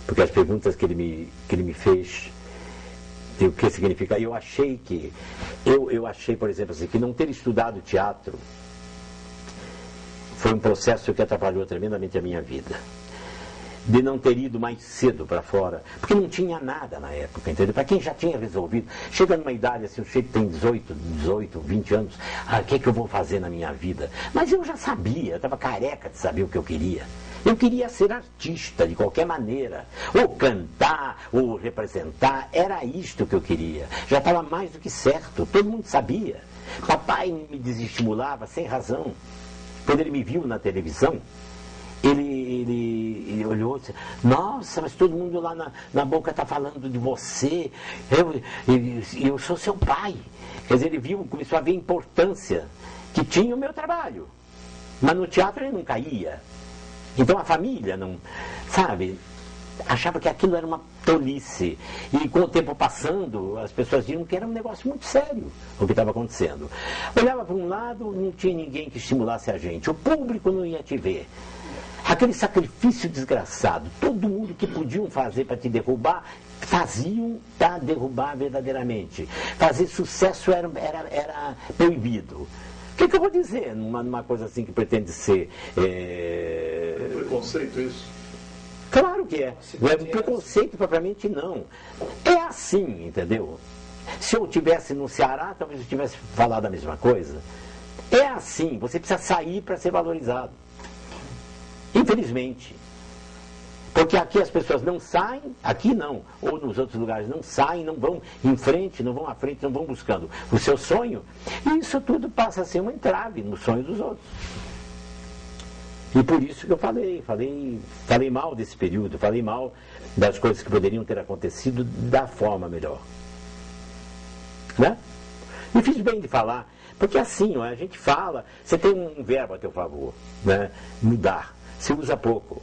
Porque as perguntas que ele me fez, o que significa, eu achei, por exemplo, assim, que não ter estudado teatro foi um processo que atrapalhou tremendamente a minha vida. De não ter ido mais cedo para fora, porque não tinha nada na época, entendeu? Para quem já tinha resolvido, chega numa idade assim, o sujeito tem 18, 20 anos, o que é que eu vou fazer na minha vida? Mas eu já sabia, eu estava careca de saber o que eu queria. Eu queria ser artista de qualquer maneira, ou cantar, ou representar, era isto que eu queria. Já estava mais do que certo, todo mundo sabia. Papai me desestimulava sem razão. Quando ele me viu na televisão, ele olhou e disse, nossa, mas todo mundo lá na boca está falando de você, eu sou seu pai. Quer dizer, ele viu, começou a ver a importância que tinha o meu trabalho. Mas no teatro ele não caía. Então a família não, sabe, achava que aquilo era uma tolice. E com o tempo passando, as pessoas viram que era um negócio muito sério o que estava acontecendo. Olhava para um lado, não tinha ninguém que estimulasse a gente. O público não ia te ver. Aquele sacrifício desgraçado, todo mundo que podiam fazer para te derrubar, faziam para derrubar verdadeiramente. Fazer sucesso era proibido. O que eu vou dizer numa coisa assim que pretende ser... É preconceito isso? Claro que é. Não é preconceito propriamente, não. É assim, entendeu? Se eu tivesse no Ceará, talvez eu tivesse falado a mesma coisa. É assim, você precisa sair para ser valorizado. Infelizmente. Porque aqui as pessoas não saem, aqui não, ou nos outros lugares não saem, não vão em frente, não vão à frente, não vão buscando o seu sonho. E isso tudo passa a ser um entrave no sonho dos outros. E por isso que eu falei mal desse período, falei mal das coisas que poderiam ter acontecido da forma melhor. Né? E fiz bem de falar, porque assim, ó, a gente fala, você tem um verbo a teu favor, né? Mudar, você usa pouco.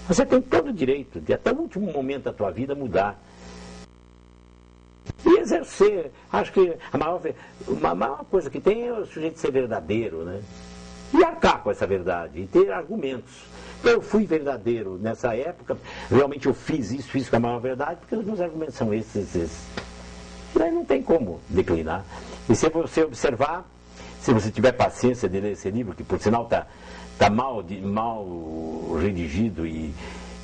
Você tem todo o direito de até o último momento da tua vida mudar. E exercer, acho que a maior coisa que tem é o sujeito ser verdadeiro, né? E arcar com essa verdade, e ter argumentos. Eu fui verdadeiro nessa época, realmente eu fiz isso com a maior verdade, porque os meus argumentos são esses. E daí não tem como declinar. E se você observar, se você tiver paciência de ler esse livro, que por sinal está mal redigido e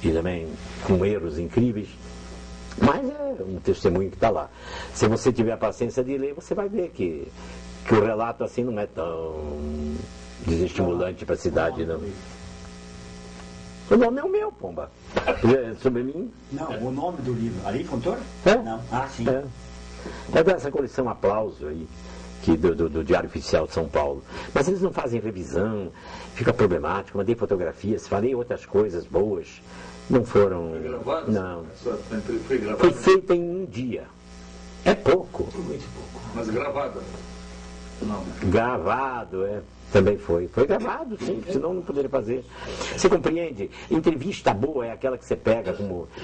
também com erros incríveis, mas é um testemunho que está lá. Se você tiver a paciência de ler, você vai ver que o relato assim não é tão desestimulante para a cidade, não. O nome é o meu, pomba. Sobre mim? Não, o nome do livro. Ali, Fontoura? É? Não. Ah, sim. É dessa coleção Aplauso aí, do Diário Oficial de São Paulo. Mas eles não fazem revisão, fica problemático. Mandei fotografias, falei outras coisas boas. Não foram. Foi gravado? Não. Foi gravado? Foi feita em um dia. É pouco. Muito pouco. Mas gravada? Não. Gravado, também foi. Foi gravado, sim, senão não poderia fazer. Você compreende? Entrevista boa é aquela que você pega,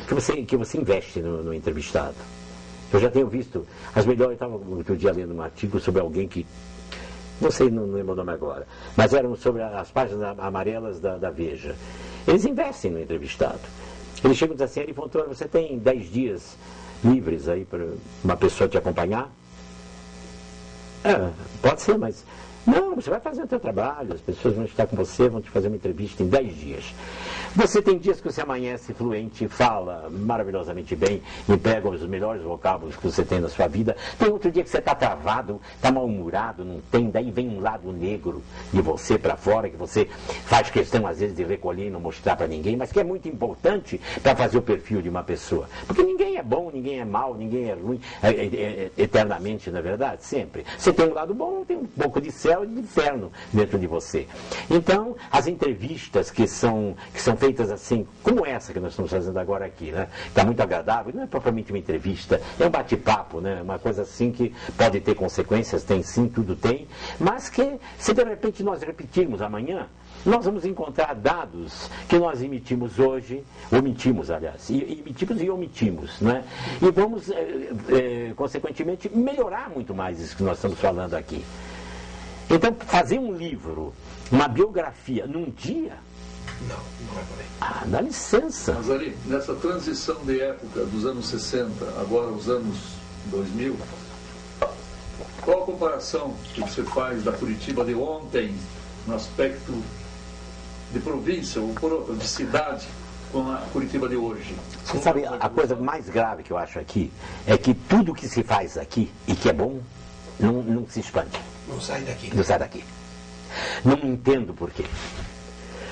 que você investe no entrevistado. Eu já tenho visto as melhores, estava outro dia lendo um artigo sobre alguém que, não sei, não lembro o nome agora, mas eram sobre as páginas amarelas da Veja. Eles investem no entrevistado. Eles chegam e dizem assim, Fontoura, você tem 10 dias livres aí para uma pessoa te acompanhar? Pode ser, mas... Não, você vai fazer o seu trabalho, as pessoas vão estar com você, vão te fazer uma entrevista em 10 dias. Você tem dias que você amanhece fluente, fala maravilhosamente bem, emprega os melhores vocábulos que você tem na sua vida. Tem outro dia que você está travado, está mal-humorado, não tem, daí vem um lado negro de você para fora, que você faz questão às vezes de recolher e não mostrar para ninguém, mas que é muito importante para fazer o perfil de uma pessoa. Porque ninguém é bom, ninguém é mau, ninguém é ruim, eternamente, na verdade, sempre. Você tem um lado bom, tem um pouco de céu e de inferno dentro de você. Então, as entrevistas que são feitas assim, como essa que nós estamos fazendo agora aqui, né? Está muito agradável, não é propriamente uma entrevista, é um bate-papo, né? Uma coisa assim que pode ter consequências, tem sim, tudo tem, mas que se de repente nós repetirmos amanhã, nós vamos encontrar dados que nós emitimos hoje, omitimos, aliás, emitimos e omitimos, né? E vamos, consequentemente, melhorar muito mais isso que nós estamos falando aqui. Então, fazer um livro, uma biografia, num dia... Não vai por aí. Dá licença. Mas ali, nessa transição de época dos anos 60, agora os anos 2000, qual a comparação que você faz da Curitiba de ontem, no aspecto de província, ou por outro, de cidade, com a Curitiba de hoje? Você sabe, a coisa mais grave que eu acho aqui é que tudo que se faz aqui, e que é bom, não se expande. Não sai daqui. Não sai daqui. Não entendo por quê.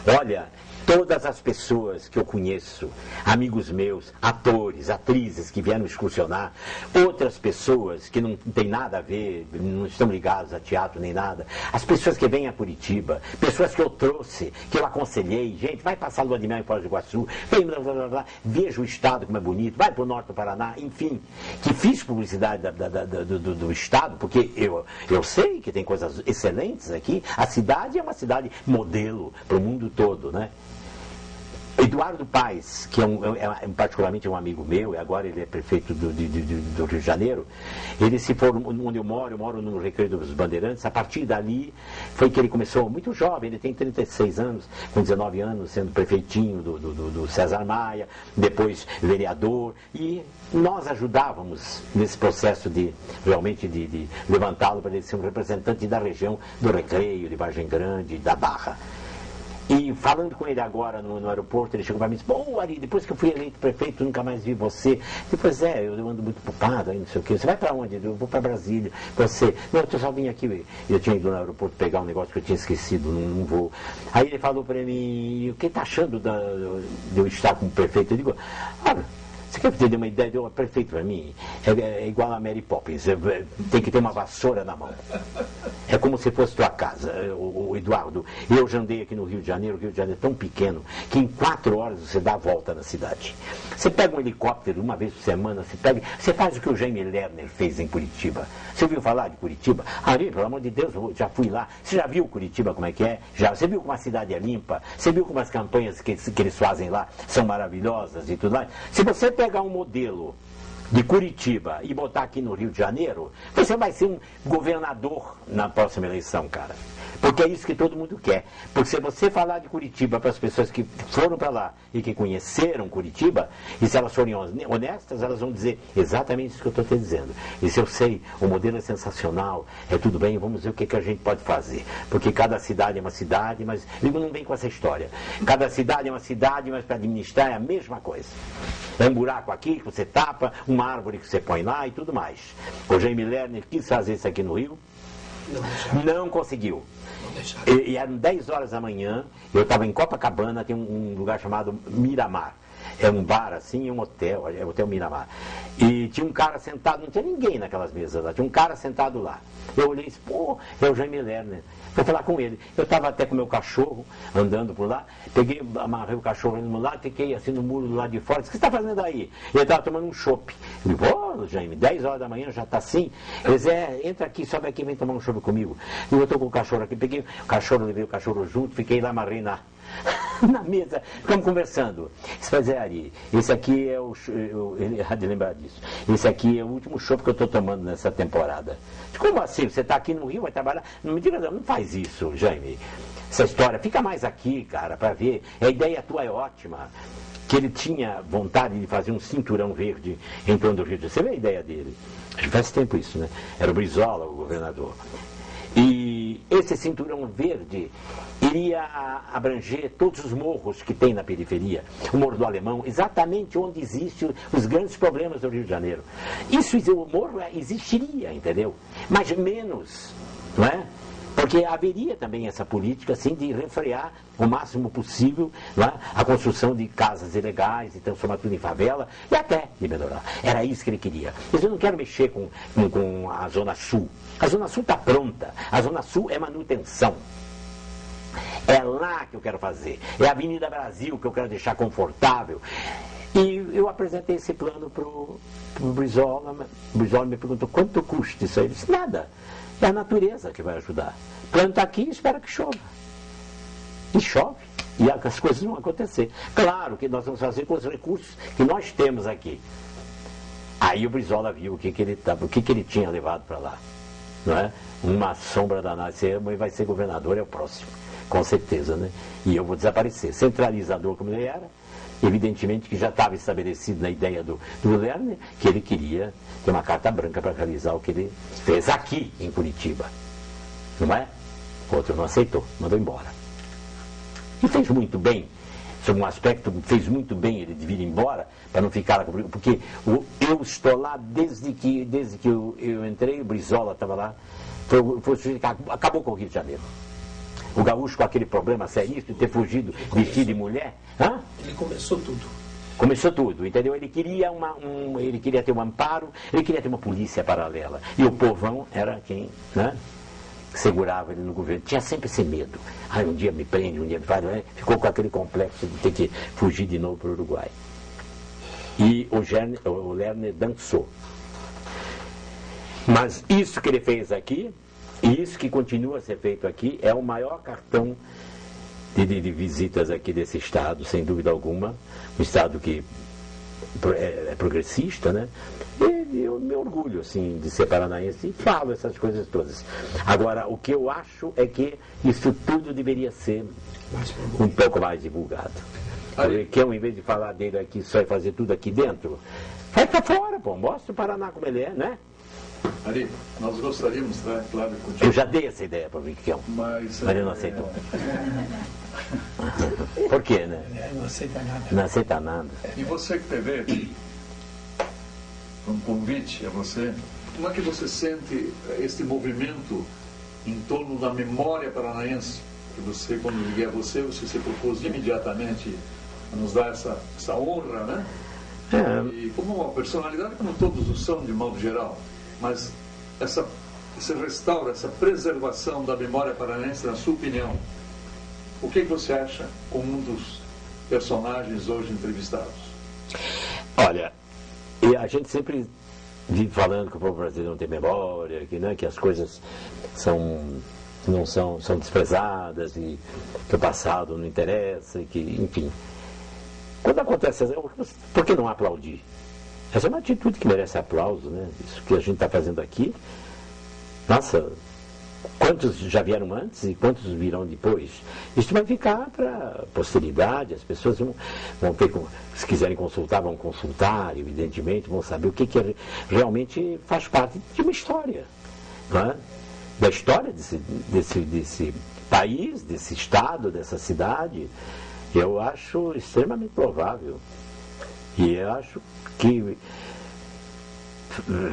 Olha, todas as pessoas que eu conheço, amigos meus, atores, atrizes que vieram excursionar, outras pessoas que não tem nada a ver, não estão ligadas a teatro nem nada, as pessoas que vêm a Curitiba, pessoas que eu trouxe, que eu aconselhei, gente, vai passar lua de mel em Foz do Iguaçu, vem, blá, blá, blá, blá, veja o estado como é bonito, vai para o norte do Paraná, enfim, que fiz publicidade do estado, porque eu sei que tem coisas excelentes aqui, a cidade é uma cidade modelo para o mundo todo, né? Eduardo Paes, que particularmente é um amigo meu, e agora ele é prefeito do Rio de Janeiro, ele se formou onde eu moro no Recreio dos Bandeirantes. A partir dali foi que ele começou, muito jovem, ele tem 36 anos, com 19 anos, sendo prefeitinho do César Maia, depois vereador, e nós ajudávamos nesse processo de realmente de levantá-lo para ele ser um representante da região do Recreio, de Vargem Grande, da Barra. E falando com ele agora no aeroporto, ele chegou para mim e disse: "Bom, Ari, depois que eu fui eleito prefeito, nunca mais vi você." Depois, eu ando muito ocupado aí, não sei o quê. "Você vai para onde?" "Eu vou para Brasília." "Você?" "Não, eu só vim aqui." Eu tinha ido no aeroporto pegar um negócio que eu tinha esquecido, não vou. Aí ele falou para mim: "O que está achando de eu estar como prefeito?" Eu digo: "Olha, você quer ter uma ideia? Prefeito para mim é igual a Mary Poppins, tem que ter uma vassoura na mão. É como se fosse tua casa, o Eduardo. Eu já andei aqui no Rio de Janeiro, o Rio de Janeiro é tão pequeno que em 4 horas você dá a volta na cidade. Você pega um helicóptero uma vez por semana, você faz o que o Jaime Lerner fez em Curitiba. Você ouviu falar de Curitiba? Ari, pelo amor de Deus, eu já fui lá. Você já viu Curitiba como é que é? Já. Você viu como a cidade é limpa? Você viu como as campanhas que eles fazem lá são maravilhosas e tudo mais? Se você pegar um modelo de Curitiba e botar aqui no Rio de Janeiro, você vai ser um governador na próxima eleição, cara. Porque é isso que todo mundo quer. Porque se você falar de Curitiba para as pessoas que foram para lá e que conheceram Curitiba, e se elas forem honestas, elas vão dizer exatamente isso que eu estou te dizendo. E se eu sei, o modelo é sensacional, é tudo bem, vamos ver o que a gente pode fazer. Porque cada cidade é uma cidade, mas não vem com essa história. Cada cidade é uma cidade, mas para administrar é a mesma coisa. É um buraco aqui que você tapa, uma árvore que você põe lá e tudo mais. O Jaime Lerner quis fazer isso aqui no Rio, não conseguiu. E eram 10 horas da manhã, eu estava em Copacabana, tem um lugar chamado Miramar. É um bar assim, um hotel, é o Hotel Miramar. E tinha um cara sentado, não tinha ninguém naquelas mesas lá, tinha um cara sentado lá. Eu olhei e disse: "Pô, é o Jaime Lerner." Vou falar com ele. Eu estava até com o meu cachorro, andando por lá, amarrei o cachorro no lado, fiquei assim no muro do lado de fora. Disse: "O que você está fazendo aí?" Ele estava tomando um chopp. Eu disse: "Ô, Jaime, 10 horas da manhã já está assim?" Ele disse: "Entra aqui, sobe aqui, vem tomar um chopp comigo." E eu estou com o cachorro aqui, peguei o cachorro, levei o cachorro junto, fiquei lá, amarrei na mesa, ficamos conversando. Pois é, Ari, esse aqui é ele há de lembrar disso. Esse aqui é o último chopp que eu estou tomando nessa temporada. Como assim? Você está aqui no Rio, vai trabalhar? Não me diga, não faz isso, Jaime. Essa história, fica mais aqui, cara, para ver. A ideia tua é ótima. Que ele tinha vontade de fazer um cinturão verde em torno do Rio de Janeiro. Você vê a ideia dele? Já faz tempo isso, né? Era o Brizola, o governador. E esse cinturão verde iria abranger todos os morros que tem na periferia. O Morro do Alemão, exatamente onde existem os grandes problemas do Rio de Janeiro. O morro existiria, entendeu? Mas menos, não é? Porque haveria também essa política assim, de refrear o máximo possível, não é? A construção de casas ilegais e transformar tudo em favela e até de melhorar. Era isso que ele queria. Eu não quero mexer com a Zona Sul. A Zona Sul está pronta. A Zona Sul é manutenção. É lá que eu quero fazer. É a Avenida Brasil que eu quero deixar confortável. E eu apresentei esse plano para o Brizola. O Brizola me perguntou: "Quanto custa isso aí?" Eu disse: "Nada. É a natureza que vai ajudar. Planta aqui e espera que chova." E chove. E as coisas vão acontecer. Claro que nós vamos fazer com os recursos que nós temos aqui. Aí o Brizola viu o que ele tinha levado para lá. Não é? Uma sombra danada. Você vai ser governador, é o próximo. Com certeza, né? E eu vou desaparecer. Centralizador como ele era, evidentemente que já estava estabelecido na ideia do Lerner, que ele queria ter uma carta branca para realizar o que ele fez aqui em Curitiba. Não é? O outro não aceitou, mandou embora. E fez muito bem. Sobre um aspecto, fez muito bem ele de vir embora, para não ficar lá, porque eu estou lá desde que eu entrei, o Brizola estava lá, foi o sujeito que acabou com o Rio de Janeiro. O gaúcho com aquele problema seríssimo de ter fugido vestido de mulher. Hã? Ele começou tudo. Começou tudo, entendeu? Ele queria ele queria ter um amparo, ele queria ter uma polícia paralela. E o povão era quem, né, segurava ele no governo. Tinha sempre esse medo. Um dia me prende, um dia me faz, né? Ficou com aquele complexo de ter que fugir de novo para o Uruguai. E o Lerner dançou. Mas isso que ele fez aqui, e isso que continua a ser feito aqui, é o maior cartão de visitas aqui desse estado, sem dúvida alguma, um estado que é progressista, né? E eu me orgulho, assim, de ser paranaense e falo essas coisas todas. Agora, o que eu acho é que isso tudo deveria ser um pouco mais divulgado. Porque em vez de falar dele aqui só e fazer tudo aqui dentro, vai pra fora, pô, mostra o Paraná como ele é, né? Ari, nós gostaríamos, tá? Claro, de continuar. Eu já dei essa ideia para o Riquião, mas ele não aceitou. Por quê, né? Não aceita nada. Não aceita nada. E você que teve um convite a você, como é que você sente este movimento em torno da memória paranaense? Que você, quando liguei a você se propôs imediatamente a nos dar essa honra, né? E como uma personalidade, como todos são de modo geral, mas esse restauro, essa preservação da memória paranaense, na sua opinião, o que você acha como um dos personagens hoje entrevistados? Olha, e a gente sempre vive falando que o povo brasileiro não tem memória, que, né, que as coisas não são desprezadas e que o passado não interessa, e que, enfim. Quando acontece, por que não aplaudir? Essa é uma atitude que merece aplauso, né? Isso que a gente está fazendo aqui. Nossa, quantos já vieram antes e quantos virão depois? Isso vai ficar para a posteridade, as pessoas vão ter, se quiserem consultar, vão consultar, evidentemente, vão saber o que realmente faz parte de uma história, não é? Da história desse país, desse estado, dessa cidade. Eu acho extremamente provável. E eu acho que,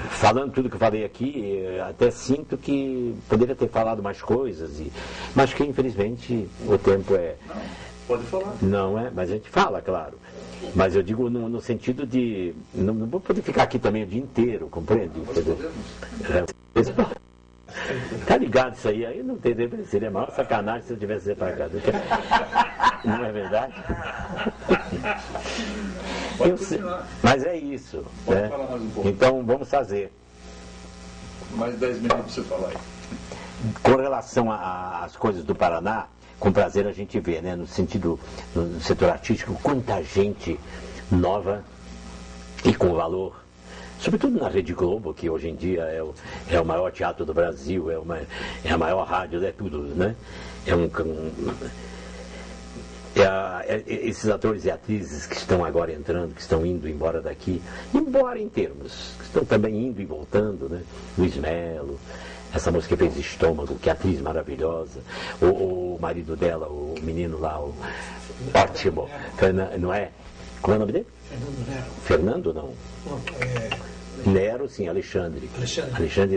falando tudo que eu falei aqui, até sinto que poderia ter falado mais coisas, mas que infelizmente o tempo é... Não, pode falar. Não é, mas a gente fala, claro. Mas eu digo no sentido de... Não vou poder ficar aqui também o dia inteiro, compreende? Nós podemos. Tá ligado isso aí não tem, seria a maior sacanagem se eu tivesse separado. Não é verdade? Mas é isso. Pode né? falar mais um pouco. Então vamos fazer. Mais 10 minutos para você falar aí. Com relação às coisas do Paraná, com prazer a gente vê, né, no sentido, no setor artístico, quanta gente nova e com valor. Sobretudo na Rede Globo, que hoje em dia é o maior teatro do Brasil, é a maior rádio, é tudo, né? Esses atores e atrizes que estão agora entrando, que estão indo embora daqui, embora em termos, que estão também indo e voltando, né? Luiz Melo, essa moça que fez Estômago, que atriz maravilhosa, o marido dela, o menino lá, ótimo, não é? Qual é o nome dele? Fernando Nero. Fernando, não? Não, Nero, sim, Alexandre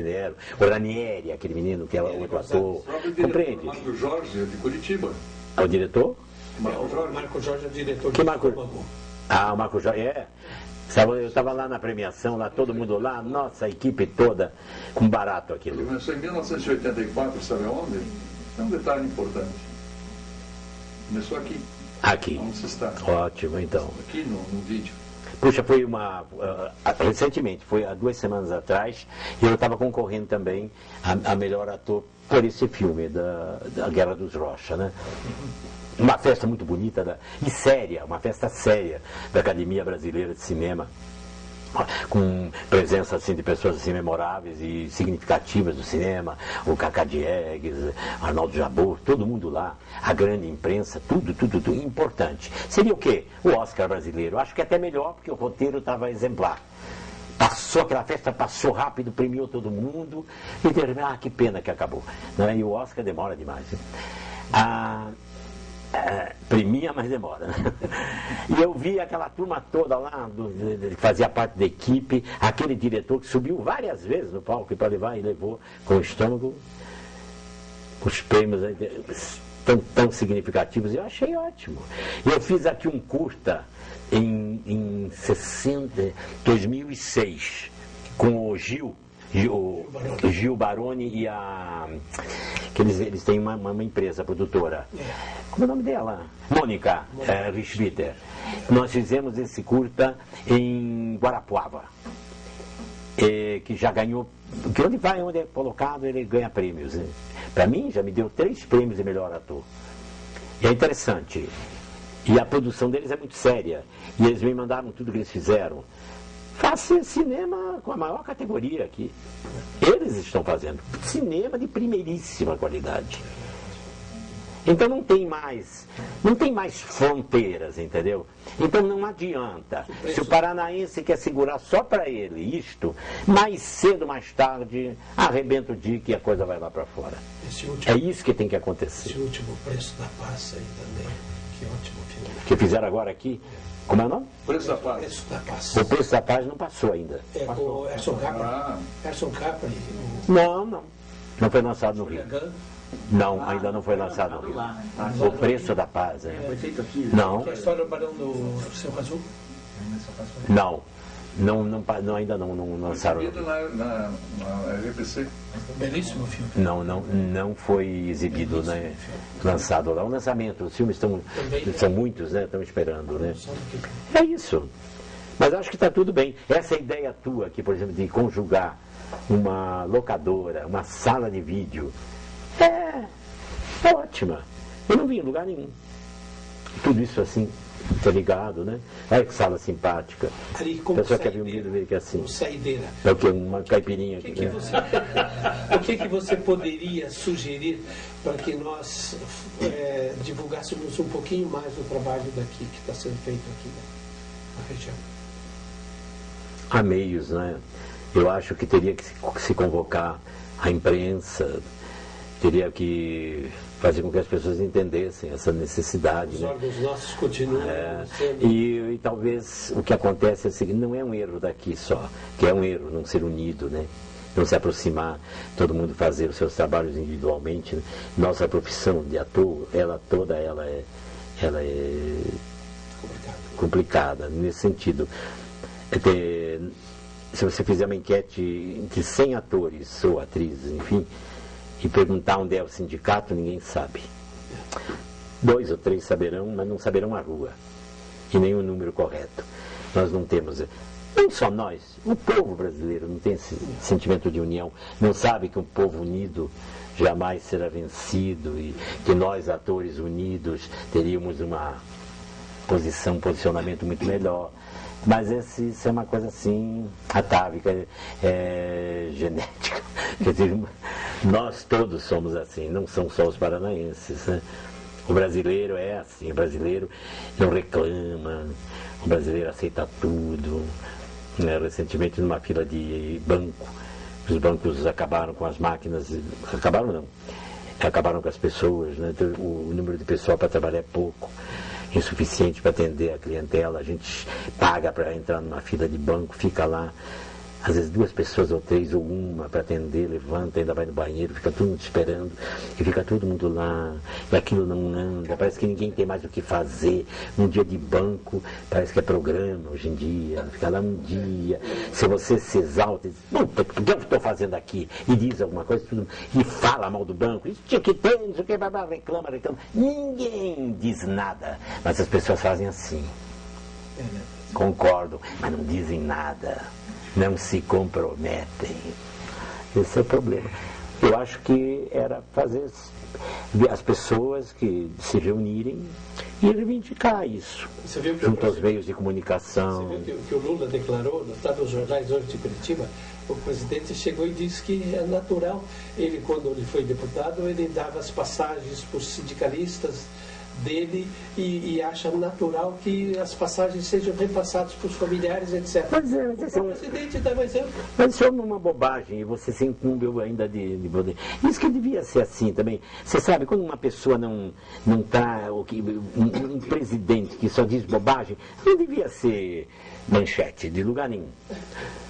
Nero. O Ranieri, aquele menino que é outro ator. Compreende? Marco Jorge, de Curitiba. É o diretor? Marco Jorge é o diretor que do Marco... Estômago. Ah, o Marco Jorge, é. Eu estava lá na premiação, lá todo mundo lá, nossa, a equipe toda, com barato aquilo. Ele começou em 1984, sabe aonde? É um detalhe importante. Começou aqui. Aqui. Onde você está? Ótimo, então. Aqui no vídeo. Puxa, foi recentemente, foi há 2 semanas atrás, e eu estava concorrendo também a melhor ator por esse filme, da Guerra dos Rocha, né? Uma festa muito bonita e séria, uma festa séria da Academia Brasileira de Cinema, com presença assim, de pessoas assim, memoráveis e significativas do cinema, o Cacá Diegues, Arnaldo Jabor, todo mundo lá, a grande imprensa, tudo importante. Seria o quê? O Oscar brasileiro. Acho que até melhor, porque o roteiro estava exemplar. Passou aquela festa, passou rápido, premiou todo mundo, e que pena que acabou. Não é? E o Oscar demora demais. Premia, mas demora. E eu vi aquela turma toda lá, que fazia parte da equipe, aquele diretor que subiu várias vezes no palco para levar e levou com o Estômago os prêmios tão significativos. Eu achei ótimo. Eu fiz aqui um curta em 2006 com o Gil Baroni e que eles têm uma empresa produtora. Como é o nome dela? Mônica Richbitter. Nós fizemos esse curta em Guarapuava, que já ganhou, que onde é colocado ele ganha prêmios. Para mim já me deu 3 prêmios de melhor ator. E é interessante. E a produção deles é muito séria. E eles me mandaram tudo que eles fizeram. Faça cinema com a maior categoria aqui. Eles estão fazendo cinema de primeiríssima qualidade. Então não tem mais fronteiras, entendeu? Então não adianta. Se o paranaense quer segurar só para ele isto, mais cedo, mais tarde, arrebenta o dique e a coisa vai lá para fora. É isso que tem que acontecer. Esse último Preço da Paz aí também, que ótimo filme. Que fizeram agora aqui. Como é o nome? Preço da Paz. Preço da Paz. O Preço da Paz não passou ainda. O Erson Capra. Erson Capra. Não foi lançado no Rio. Não, ainda não foi lançado no Rio. O Preço da Paz. Foi feito aqui. Não. A história do Barão do Céu Azul? Não. Ainda não lançaram. Na RPC. Belíssimo filme. Não foi exibido, né? Lançado lá. O lançamento, os filmes são muitos, né? Estão esperando, né? É isso. Mas acho que está tudo bem. Essa ideia tua aqui, por exemplo, de conjugar uma locadora, uma sala de vídeo, é ótima. Eu não vi em lugar nenhum. Tudo isso assim, interligado, né? Olha que sala simpática. Ali, como a pessoa quer ver um vídeo que é assim. Saideira. É o que? Uma caipirinha aqui. O que você poderia sugerir para que nós divulgássemos um pouquinho mais o trabalho daqui, que está sendo feito aqui na região? Há meios, né? Eu acho que teria que se convocar a imprensa, teria que fazer com que as pessoas entendessem essa necessidade. Os né? órgãos nossos continuam sendo... E talvez o que acontece é o seguinte, não é um erro daqui só, que é um erro não ser unido, né? Não se aproximar, todo mundo fazer os seus trabalhos individualmente. Né? Nossa profissão de ator, ela é complicada nesse sentido. Se você fizer uma enquete entre 100 atores ou atrizes, enfim, e perguntar onde é o sindicato, ninguém sabe. 2 ou 3 saberão, mas não saberão a rua. E nem o número correto. Nós não temos, não só nós, o povo brasileiro não tem esse sentimento de união, não sabe que um povo unido jamais será vencido e que nós, atores unidos, teríamos um posicionamento muito melhor. Mas isso é uma coisa assim, atávica, genética. Quer dizer, nós todos somos assim, não são só os paranaenses. Né? O brasileiro é assim, o brasileiro não reclama, o brasileiro aceita tudo. Né? Recentemente, numa fila de banco, os bancos acabaram com as máquinas, acabaram com as pessoas, né? O número de pessoal para trabalhar é pouco. Insuficiente para atender a clientela, a gente paga para entrar numa fila de banco, fica lá, às vezes 2 pessoas ou 3 ou uma para atender, levanta, ainda vai no banheiro, fica todo mundo esperando, e fica todo mundo lá, e aquilo não anda, parece que ninguém tem mais o que fazer. Um dia de banco, parece que é programa hoje em dia, fica lá um dia, se você se exalta e diz, o que eu estou fazendo aqui? E diz alguma coisa, e fala mal do banco, isso tinha que ter, não sei o que, reclama, ninguém diz nada, mas as pessoas fazem assim. Concordo, mas não dizem nada. Não se comprometem. Esse é o problema. Eu acho que era fazer as pessoas que se reunirem e reivindicar isso. Junto aos meios de comunicação. Você viu que o Lula declarou, está nos jornais hoje de Curitiba, o presidente chegou e disse que é natural, ele quando ele foi deputado, ele dava as passagens para os sindicalistas dele e acha natural que as passagens sejam repassadas para os familiares, etc. Mas o presidente dá um exemplo. Mas isso é uma bobagem, e você se incumbeu ainda de poder. Isso que devia ser assim também. Você sabe, quando uma pessoa não está, um presidente que só diz bobagem, não devia ser manchete de lugar nenhum.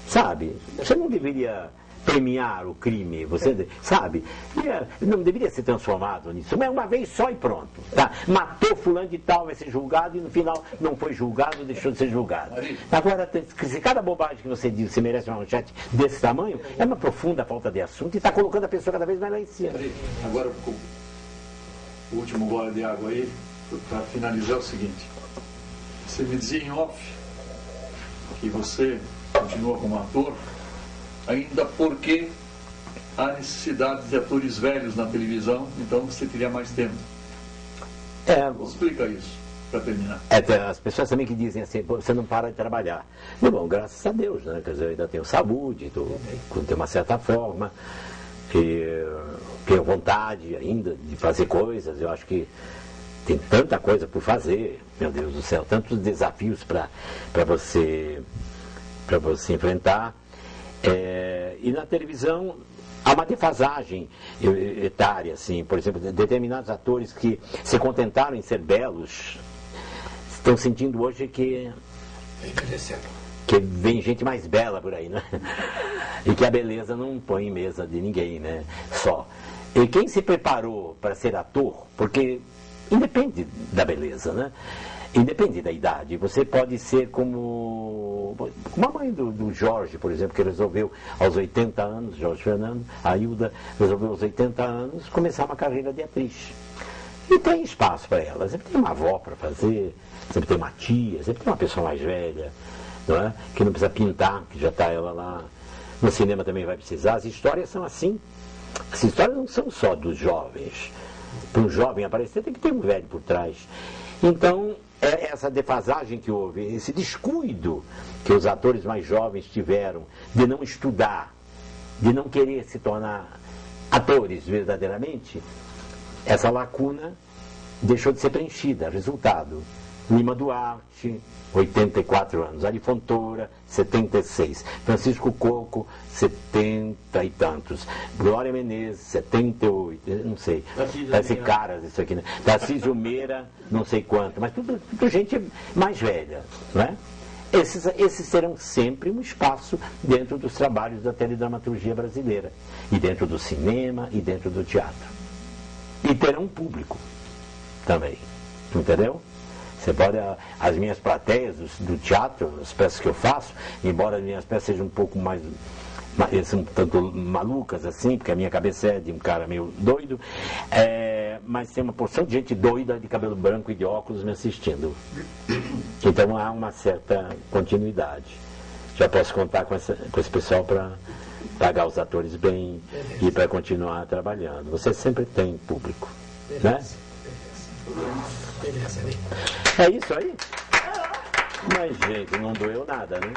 Sabe? Você não deveria premiar o crime, você sabe? Não deveria ser transformado nisso. Mas uma vez só e pronto. Tá? Matou fulano de tal, vai ser julgado e no final não foi julgado, deixou de ser julgado. Agora, se cada bobagem que você diz, você merece uma manchete desse tamanho, é uma profunda falta de assunto e está colocando a pessoa cada vez mais lá em cima. Agora, o último gole de água aí, para finalizar, é o seguinte. Você me dizia em off que você continua como ator, ainda porque há necessidade de atores velhos na televisão, então você teria mais tempo. Explica isso, para terminar. As pessoas também que dizem assim, você não para de trabalhar. E, bom, graças a Deus, né? Quer dizer, eu ainda tenho saúde, tenho uma certa forma, e tenho vontade ainda de fazer coisas. Eu acho que tem tanta coisa por fazer, meu Deus do céu, tantos desafios para você enfrentar. E na televisão há uma defasagem etária, assim, por exemplo, determinados atores que se contentaram em ser belos estão sentindo hoje que vem gente mais bela por aí, né? E que a beleza não põe em mesa de ninguém, né? Só. E quem se preparou para ser ator, porque independe da beleza, né? Independe da idade. Você pode ser como a mãe do Jorge, por exemplo, que resolveu aos 80 anos, Jorge Fernando, a Hilda resolveu aos 80 anos começar uma carreira de atriz. E tem espaço para ela. Sempre tem uma avó para fazer, sempre tem uma tia, sempre tem uma pessoa mais velha, não é? Que não precisa pintar, que já está ela lá. No cinema também vai precisar. As histórias são assim. As histórias não são só dos jovens. Para um jovem aparecer tem que ter um velho por trás. Então, essa defasagem que houve, esse descuido que os atores mais jovens tiveram de não estudar, de não querer se tornar atores verdadeiramente, essa lacuna deixou de ser preenchida. Resultado: Lima Duarte, 84 anos, Ari Fontoura, 76, Francisco Coco, 70 e tantos, Glória Menezes, 78, não sei, parece caras isso aqui, né? Tarcísio Meira, não sei quanto, mas tudo gente mais velha, não é? Esses serão sempre um espaço dentro dos trabalhos da teledramaturgia brasileira, e dentro do cinema, e dentro do teatro. E terão um público também, entendeu? Você pode, as minhas plateias do teatro, as peças que eu faço, embora as minhas peças sejam um pouco mais são tanto malucas assim, porque a minha cabeça é de um cara meio doido, mas tem uma porção de gente doida de cabelo branco e de óculos me assistindo. Então há uma certa continuidade. Já posso contar com esse pessoal para pagar os atores bem e para continuar trabalhando. Você sempre tem público, né? É isso aí? Mas, gente, não doeu nada, né?